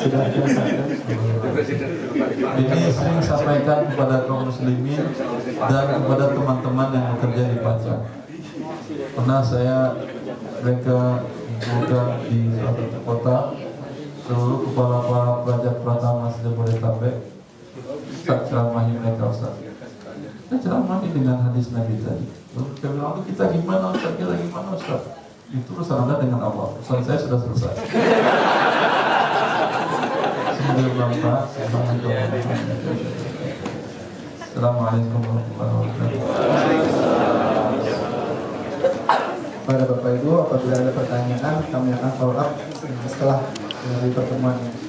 Sudah biasa. Ini sering sampaikan kepada kaum muslimin dan kepada teman-teman yang bekerja di pajak. Pernah saya mereka di suatu kota, seluruh kepala pajak pertama Jabodetabek, Ustaz ceramahi mereka Ustaz. Kita ceramahi dengan hadis Nabi tadi. Lalu kita bilang, kita gimana Ustaz? Kita gimana Ustaz? Itu urusan Anda dengan Allah. Urusan saya sudah selesai. Semoga bermanfaat. Assalamualaikum warahmatullahi wabarakatuh. Pada Bapak Ibu, apabila ada pertanyaan, kami akan follow up setelah dari pertemuan ini.